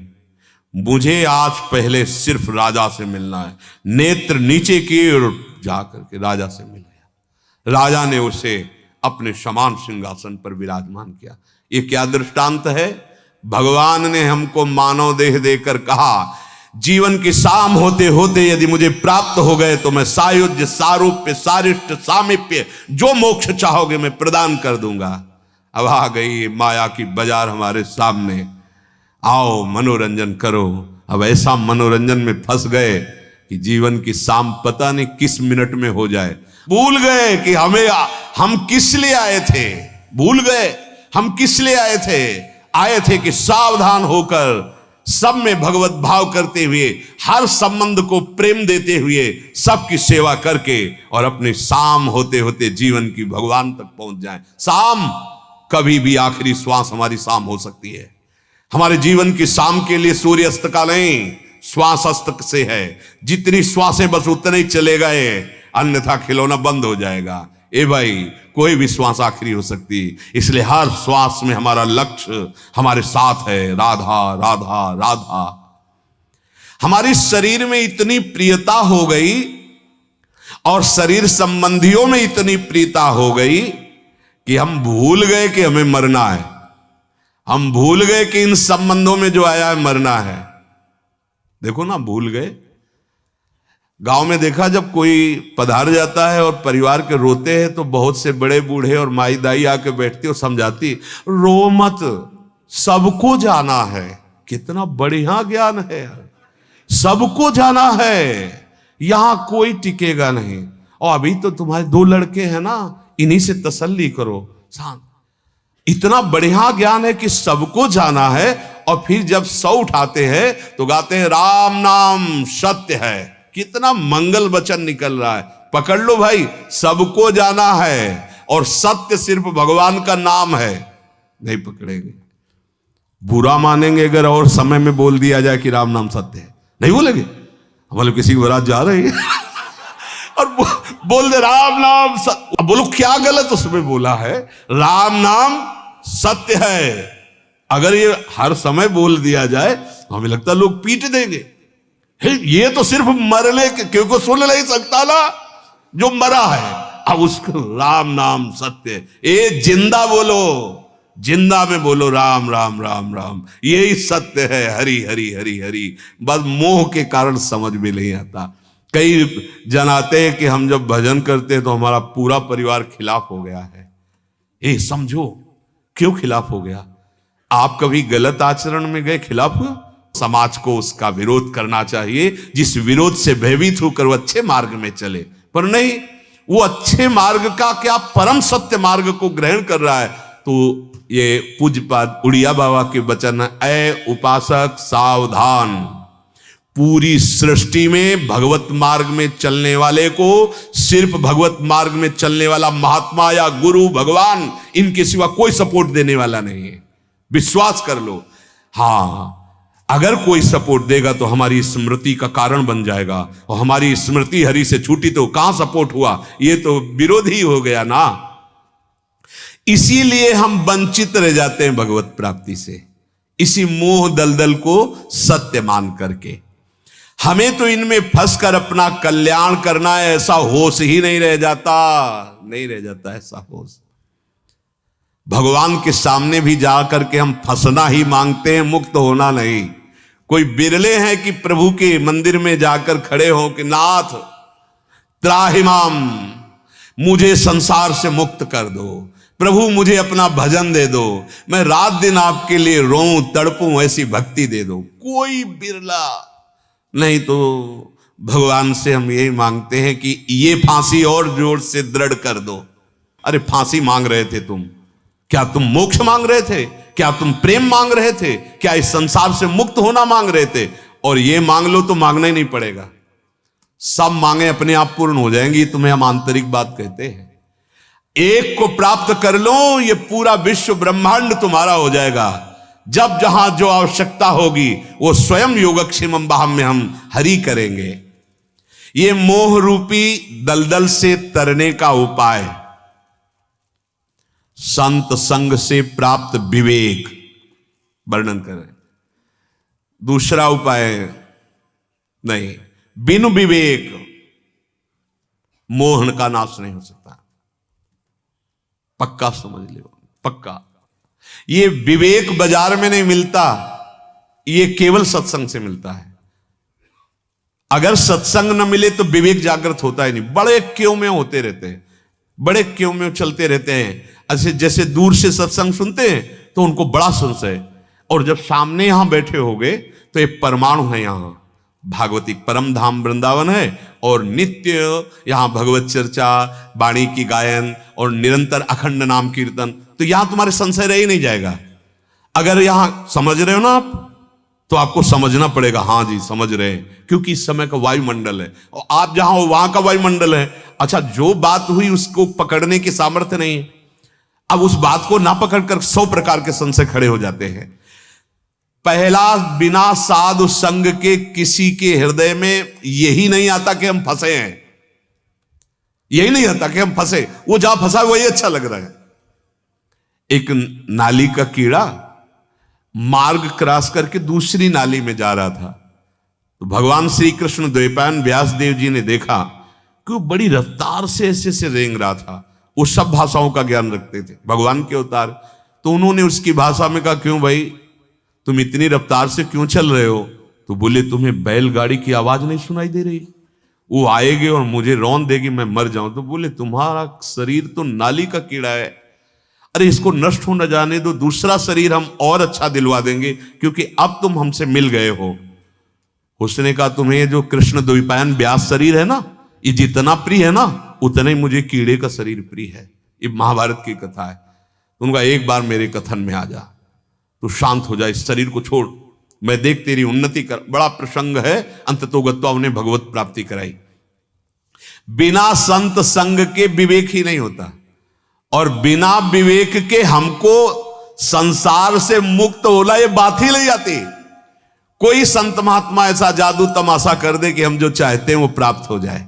मुझे आज पहले सिर्फ राजा से मिलना है। नेत्र नीचे किए और जाकर के राजा से मिल गया। राजा ने उसे अपने समान सिंहासन पर विराजमान किया। ये क्या दृष्टांत है? भगवान ने हमको मानव देह देकर कहा, जीवन की शाम होते होते यदि मुझे प्राप्त हो गए तो मैं सायुज्य, सारूप्य, सारिष्ट, सामीप्य, जो मोक्ष चाहोगे मैं प्रदान कर दूंगा। अब आ गई माया की बाजार हमारे सामने, आओ मनोरंजन करो। अब ऐसा मनोरंजन में फंस गए कि जीवन की शाम पता नहीं किस मिनट में हो जाए। भूल गए कि हम किस लिए आए थे, भूल गए हम किस लिए आए थे। आए थे कि सावधान होकर सब में भगवत भाव करते हुए, हर संबंध को प्रेम देते हुए, सबकी सेवा करके और अपने शाम होते होते जीवन की भगवान तक पहुंच जाएं। शाम कभी भी आखिरी श्वास हमारी शाम हो सकती है। हमारे जीवन की शाम के लिए सूर्य अस्त का नहीं, श्वास अस्त से है। जितनी श्वासें बस उतने ही चले गए, अन्यथा खिलौना बंद हो जाएगा। ए भाई, कोई भी श्वास आखिरी हो सकती, इसलिए हर श्वास में हमारा लक्ष्य हमारे साथ है, राधा राधा राधा। हमारे शरीर में इतनी प्रियता हो गई और शरीर संबंधियों में इतनी प्रियता हो गई कि हम भूल गए कि हमें मरना है। हम भूल गए कि इन संबंधों में जो आया है मरना है। देखो ना, भूल गए। गांव में देखा, जब कोई पधार जाता है और परिवार के रोते हैं तो बहुत से बड़े बूढ़े और माई दाई आके बैठती और समझाती, रो मत, सबको जाना है। कितना बढ़िया ज्ञान है, सबको जाना है, यहां कोई टिकेगा नहीं। और अभी तो तुम्हारे 2 लड़के हैं ना, इन्हीं से तसल्ली करो। शांत, इतना बढ़िया ज्ञान है कि सबको जाना है। और फिर जब 100 उठाते हैं तो गाते हैं, राम नाम सत्य है। कितना मंगल वचन निकल रहा है। पकड़ लो भाई, सबको जाना है और सत्य सिर्फ भगवान का नाम है। नहीं पकड़ेंगे, बुरा मानेंगे अगर और समय में बोल दिया जाए कि राम नाम सत्य है। नहीं बोलेंगे। हमारे किसी की बारात जा रही है और बोल दे राम नाम सत्य। बोलो क्या गलत उसमें बोला है? राम नाम सत्य है। अगर ये हर समय बोल दिया जाए तो हमें लगता है लोग पीट देंगे। ये तो सिर्फ मरने के क्योंकि सुन नहीं सकता ना जो मरा है। अब उसको राम नाम सत्य, ये जिंदा बोलो, जिंदा में बोलो राम राम राम राम, यही सत्य है। हरि हरि हरि हरि। बस मोह के कारण समझ में नहीं आता। कई जन आते हैं कि हम जब भजन करते हैं तो हमारा पूरा परिवार खिलाफ हो गया है। ये समझो क्यों खिलाफ हो गया? आप कभी गलत आचरण में गए, खिलाफ हुआ? समाज को उसका विरोध करना चाहिए, जिस विरोध से भयभीत होकर वो अच्छे मार्ग में चले। पर नहीं, वो अच्छे मार्ग का क्या परम सत्य मार्ग को ग्रहण कर रहा है। तो ये पूज्यपाद उड़िया बाबा के वचन है, ऐ उपासक सावधान, पूरी सृष्टि में भगवत मार्ग में चलने वाले को सिर्फ भगवत मार्ग में चलने वाला महात्मा या गुरु भगवान, इनके सिवा कोई सपोर्ट देने वाला नहीं है। विश्वास कर लो। हाँ, अगर कोई सपोर्ट देगा तो हमारी स्मृति का कारण बन जाएगा, और हमारी स्मृति हरि से छूटी तो कहां सपोर्ट हुआ? ये तो विरोधी हो गया ना। इसीलिए हम वंचित रह जाते हैं भगवत प्राप्ति से, इसी मोह दलदल को सत्य मान करके। हमें तो इनमें फंस कर अपना कल्याण करना है, ऐसा होश ही नहीं रह जाता, नहीं रह जाता ऐसा होश। भगवान के सामने भी जाकर के हम फंसना ही मांगते हैं, मुक्त होना नहीं। कोई बिरले हैं कि प्रभु के मंदिर में जाकर खड़े हो कि नाथ त्राहिमाम, मुझे संसार से मुक्त कर दो, प्रभु मुझे अपना भजन दे दो, मैं रात दिन आपके लिए रोऊं तड़पूं, ऐसी भक्ति दे दो। कोई बिरला नहीं। तो भगवान से हम यही मांगते हैं कि ये फांसी और जोर से दृढ़ कर दो। अरे फांसी मांग रहे थे तुम, क्या तुम मोक्ष मांग रहे थे? क्या तुम प्रेम मांग रहे थे? क्या इस संसार से मुक्त होना मांग रहे थे? और ये मांग लो तो मांगना ही नहीं पड़ेगा, सब मांगे अपने आप पूर्ण हो जाएंगी। तुम्हें हम आंतरिक बात कहते हैं। एक को प्राप्त कर लो, ये पूरा विश्व ब्रह्मांड तुम्हारा हो जाएगा। जब जहां जो आवश्यकता होगी वो स्वयं योगक्षेमम बाहम में हम हरि करेंगे। ये मोह रूपी दलदल से तरने का उपाय संत संग से प्राप्त विवेक वर्णन करें। दूसरा उपाय नहीं, बिनु विवेक मोहन का नाश नहीं हो सकता। पक्का समझ लो, पक्का। ये विवेक बाजार में नहीं मिलता, ये केवल सत्संग से मिलता है। अगर सत्संग न मिले तो विवेक जागृत होता ही नहीं। बड़े क्यों में होते रहते हैं, बड़े क्यों में चलते रहते हैं। ऐसे जैसे दूर से सत्संग सुनते हैं तो उनको बड़ा संशय, और जब सामने यहां बैठे हो गए तो ये परमाणु है। यहां भागवती परम धाम वृंदावन है, और नित्य यहां भगवत चर्चा, वाणी की गायन और निरंतर अखंड नाम कीर्तन, तो यहां तुम्हारे संशय रह ही नहीं जाएगा। अगर यहां समझ रहे हो ना आप, तो आपको समझना पड़ेगा, हाँ जी समझ रहे हैं, क्योंकि इस समय का वायुमंडल है और आप जहां हो वहां का वायुमंडल है। अच्छा, जो बात हुई उसको पकड़ने की सामर्थ्य नहीं है। अब उस बात को ना पकड़कर 100 प्रकार के संशय खड़े हो जाते हैं। पहला, बिना साधु संग के किसी के हृदय में यही नहीं आता कि हम फंसे हैं, यही नहीं आता कि हम फंसे। वो जहां फंसा वही अच्छा लग रहा है। एक नाली का कीड़ा मार्ग क्रॉस करके दूसरी नाली में जा रहा था, तो भगवान श्री कृष्ण द्वैपायन व्यास देव जी ने देखा कि वो बड़ी रफ्तार से ऐसे से रेंग रहा था। वो सब भाषाओं का ज्ञान रखते थे, भगवान के अवतार। तो उन्होंने उसकी भाषा में कहा, क्यों भाई तुम इतनी रफ्तार से क्यों चल रहे हो? तो बोले, तुम्हें बैलगाड़ी की आवाज नहीं सुनाई दे रही? वो आएगी और मुझे रौन देगी, मैं मर जाऊं। तो बोले, तुम्हारा शरीर तो नाली का कीड़ा है, अरे इसको नष्ट हो न जाने दो, दूसरा शरीर हम और अच्छा दिलवा देंगे, क्योंकि अब तुम हमसे मिल गए हो। उसने कहा, तुम्हें जो कृष्ण द्वैपायन व्यास शरीर है ना, ये जितना प्रिय है ना, उतना ही मुझे कीड़े का शरीर प्रिय है। ये महाभारत की कथा है। उनका एक बार मेरे कथन में आ जा, तो शांत हो जाए, इस शरीर को छोड़, मैं देख तेरी उन्नति कर। बड़ा प्रसंग है, अंततोगत्वा उन्हें भगवत प्राप्ति कराई। बिना संत संग के विवेक ही नहीं होता, और बिना विवेक के हमको संसार से मुक्त होना ये बात ही नहीं आती। कोई संत महात्मा ऐसा जादू तमाशा कर दे कि हम जो चाहते हैं वो प्राप्त हो जाए।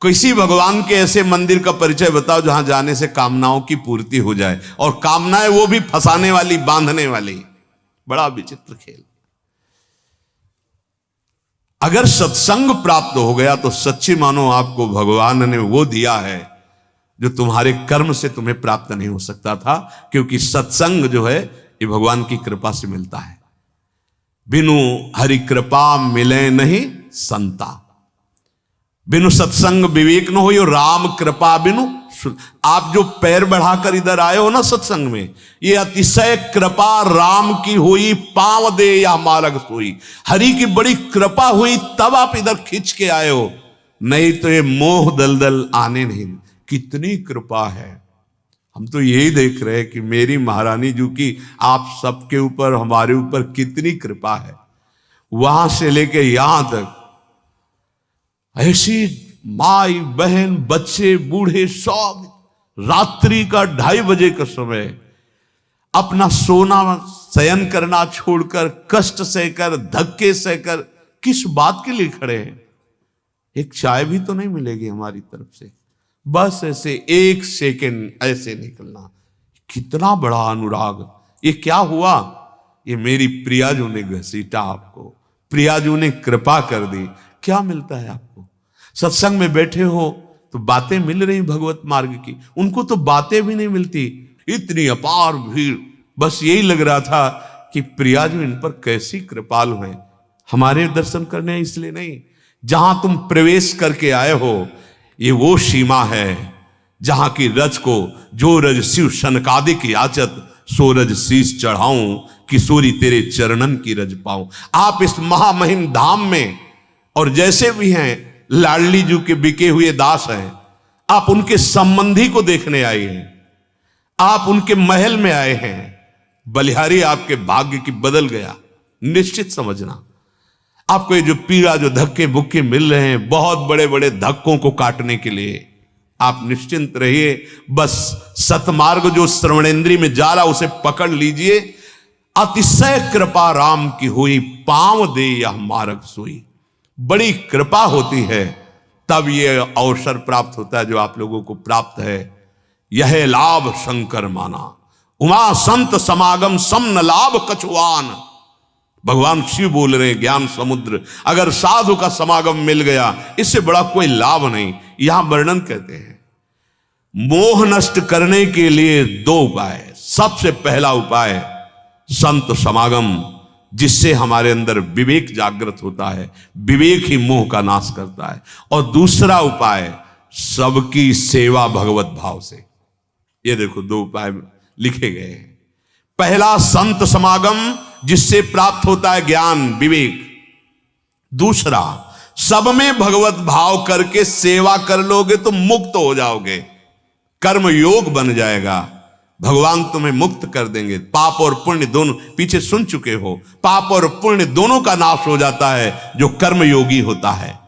किसी भगवान के ऐसे मंदिर का परिचय बताओ जहां जाने से कामनाओं की पूर्ति हो जाए, और कामनाएं वो भी फंसाने वाली, बांधने वाली। बड़ा विचित्र खेल। अगर सत्संग प्राप्त हो गया तो सच्ची मानो आपको भगवान ने वो दिया है जो तुम्हारे कर्म से तुम्हें प्राप्त नहीं हो सकता था, क्योंकि सत्संग जो है ये भगवान की कृपा से मिलता है। बिनु हरि कृपा मिले नहीं संता, बिनु सत्संग विवेक न हो, यो राम कृपा बिनु। आप जो पैर बढ़ाकर इधर आए हो ना सत्संग में, ये अतिशय कृपा राम की हुई, पांव दे या मार्ग सोई। हरि की बड़ी कृपा हुई तब आप इधर खींच के आए हो, नहीं तो ये मोह दलदल आने नहीं। कितनी कृपा है। हम तो यही देख रहे हैं कि मेरी महारानी जी की आप सबके ऊपर, हमारे ऊपर कितनी कृपा है। वहां से लेके यहां तक ऐसी माई बहन बच्चे बूढ़े सब, रात्रि का 2:30 बजे का समय अपना सोना शयन करना छोड़कर, कष्ट सहकर, धक्के सहकर, किस बात के लिए खड़े हैं? एक चाय भी तो नहीं मिलेगी हमारी तरफ से, बस ऐसे 1 सेकंड ऐसे निकलना। कितना बड़ा अनुराग। ये क्या हुआ? ये मेरी प्रियाजू ने घसीटा आपको, प्रियाजू ने कृपा कर दी। क्या मिलता है आपको? सत्संग में बैठे हो तो बातें मिल रही भगवत मार्ग की, उनको तो बातें भी नहीं मिलती। इतनी अपार भीड़, बस यही लग रहा था कि प्रियाजू इन पर कैसी कृपालु है। हमारे दर्शन करने इसलिए नहीं, जहां तुम प्रवेश करके आए हो ये वो सीमा है जहां की रज को जो रज शिव शनकादिक याचत, सो रज शीश चढ़ाऊं, किशोरी तेरे चरणन की रज पाऊं। आप इस महामहिम धाम में, और जैसे भी हैं लाडली जी के बिके हुए दास हैं, आप उनके संबंधी को देखने आए हैं, आप उनके महल में आए हैं। बलिहारी आपके भाग्य की बदल गया, निश्चित समझना। आपको ये जो पीड़ा, जो धक्के बुक्के मिल रहे हैं, बहुत बड़े बड़े धक्कों को काटने के लिए आप निश्चिंत रहिए। बस सतमार्ग जो श्रवणेंद्री में जा रहा उसे पकड़ लीजिए। अतिशय कृपा राम की हुई, पांव दे यह मार्ग सोई। बड़ी कृपा होती है तब ये अवसर प्राप्त होता है जो आप लोगों को प्राप्त है। यह लाभ शंकर माना, उमा संत समागम सम न लाभ कछुआन। भगवान शिव बोल रहे हैं, ज्ञान समुद्र, अगर साधु का समागम मिल गया इससे बड़ा कोई लाभ नहीं। यहां वर्णन कहते हैं मोह नष्ट करने के लिए 2 उपाय। सबसे पहला उपाय संत समागम, जिससे हमारे अंदर विवेक जागृत होता है, विवेक ही मोह का नाश करता है। और दूसरा उपाय सबकी सेवा भगवत भाव से। ये देखो 2 उपाय लिखे गए हैं। पहला संत समागम, जिससे प्राप्त होता है ज्ञान विवेक। दूसरा, सब में भगवत भाव करके सेवा कर लोगे तो मुक्त हो जाओगे, कर्म योग बन जाएगा, भगवान तुम्हें मुक्त कर देंगे। पाप और पुण्य दोनों, पीछे सुन चुके हो, पाप और पुण्य दोनों का नाश हो जाता है जो कर्म योगी होता है।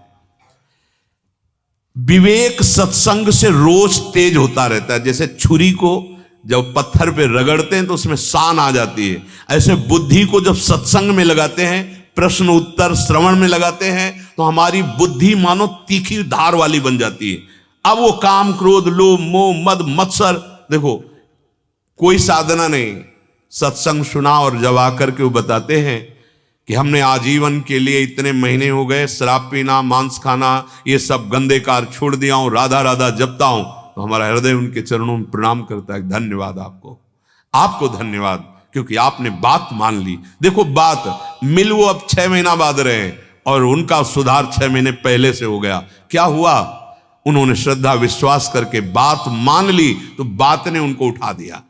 विवेक सत्संग से रोज तेज होता रहता है। जैसे छुरी को जब पत्थर पे रगड़ते हैं तो उसमें सान आ जाती है, ऐसे बुद्धि को जब सत्संग में लगाते हैं, प्रश्न उत्तर श्रवण में लगाते हैं, तो हमारी बुद्धि मानो तीखी धार वाली बन जाती है। अब वो काम क्रोध लोभ मोह मद मत्सर, देखो कोई साधना नहीं, सत्संग सुना और जब आकर के वो बताते हैं कि हमने आजीवन के लिए इतने महीने हो गए शराब पीना, मांस खाना, ये सब गंदे कार छोड़ दिया हूं, राधा राधा जपता हूं, तो हमारा हृदय उनके चरणों में प्रणाम करता है। धन्यवाद आपको, आपको धन्यवाद, क्योंकि आपने बात मान ली। देखो बात मिल वो अब 6 महीना बाद रहे और उनका सुधार 6 महीने पहले से हो गया। क्या हुआ? उन्होंने श्रद्धा विश्वास करके बात मान ली तो बात ने उनको उठा दिया।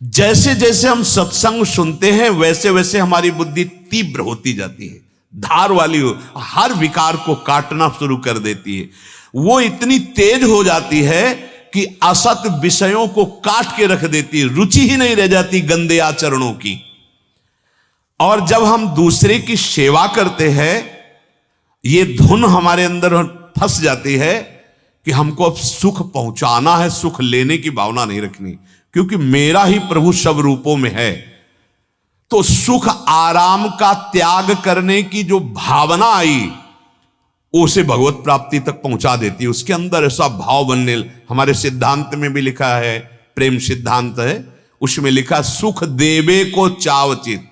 जैसे जैसे हम सत्संग सुनते हैं वैसे वैसे हमारी बुद्धि तीव्र होती जाती है, धार वाली हो, हर विकार को काटना शुरू कर देती है। वो इतनी तेज हो जाती है कि असत विषयों को काट के रख देती है, रुचि ही नहीं रह जाती गंदे आचरणों की। और जब हम दूसरे की सेवा करते हैं, ये धुन हमारे अंदर फंस जाती है कि हमको अब सुख पहुंचाना है, सुख लेने की भावना नहीं रखनी, क्योंकि मेरा ही प्रभु सब रूपों में है। तो सुख आराम का त्याग करने की जो भावना आई, उसे भगवत प्राप्ति तक पहुंचा देती है। उसके अंदर ऐसा भाव बनने, हमारे सिद्धांत में भी लिखा है, प्रेम सिद्धांत है, उसमें लिखा सुख देवे को चावचित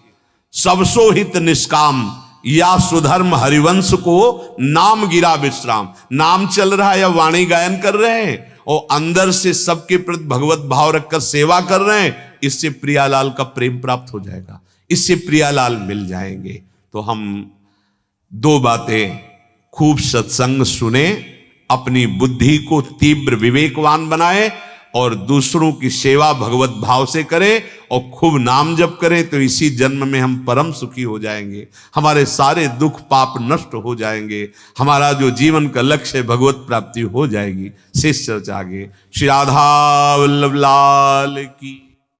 सबसो हित निष्काम या सुधर्म हरिवंश को नाम गिरा विश्राम। नाम चल रहा है या वाणी गायन कर रहे हैं और अंदर से सबके प्रति भगवत भाव रखकर सेवा कर रहे हैं, इससे प्रियालाल का प्रेम प्राप्त हो जाएगा, इससे प्रियालाल मिल जाएंगे। तो हम दो बातें, खूब सत्संग सुने, अपनी बुद्धि को तीव्र विवेकवान बनाए और दूसरों की सेवा भगवत भाव से करें और खूब नाम जप करें, तो इसी जन्म में हम परम सुखी हो जाएंगे, हमारे सारे दुख पाप नष्ट हो जाएंगे, हमारा जो जीवन का लक्ष्य है भगवत प्राप्ति हो जाएगी। शेष चर्चा आगे। श्री राधा वल्लभ लाल की।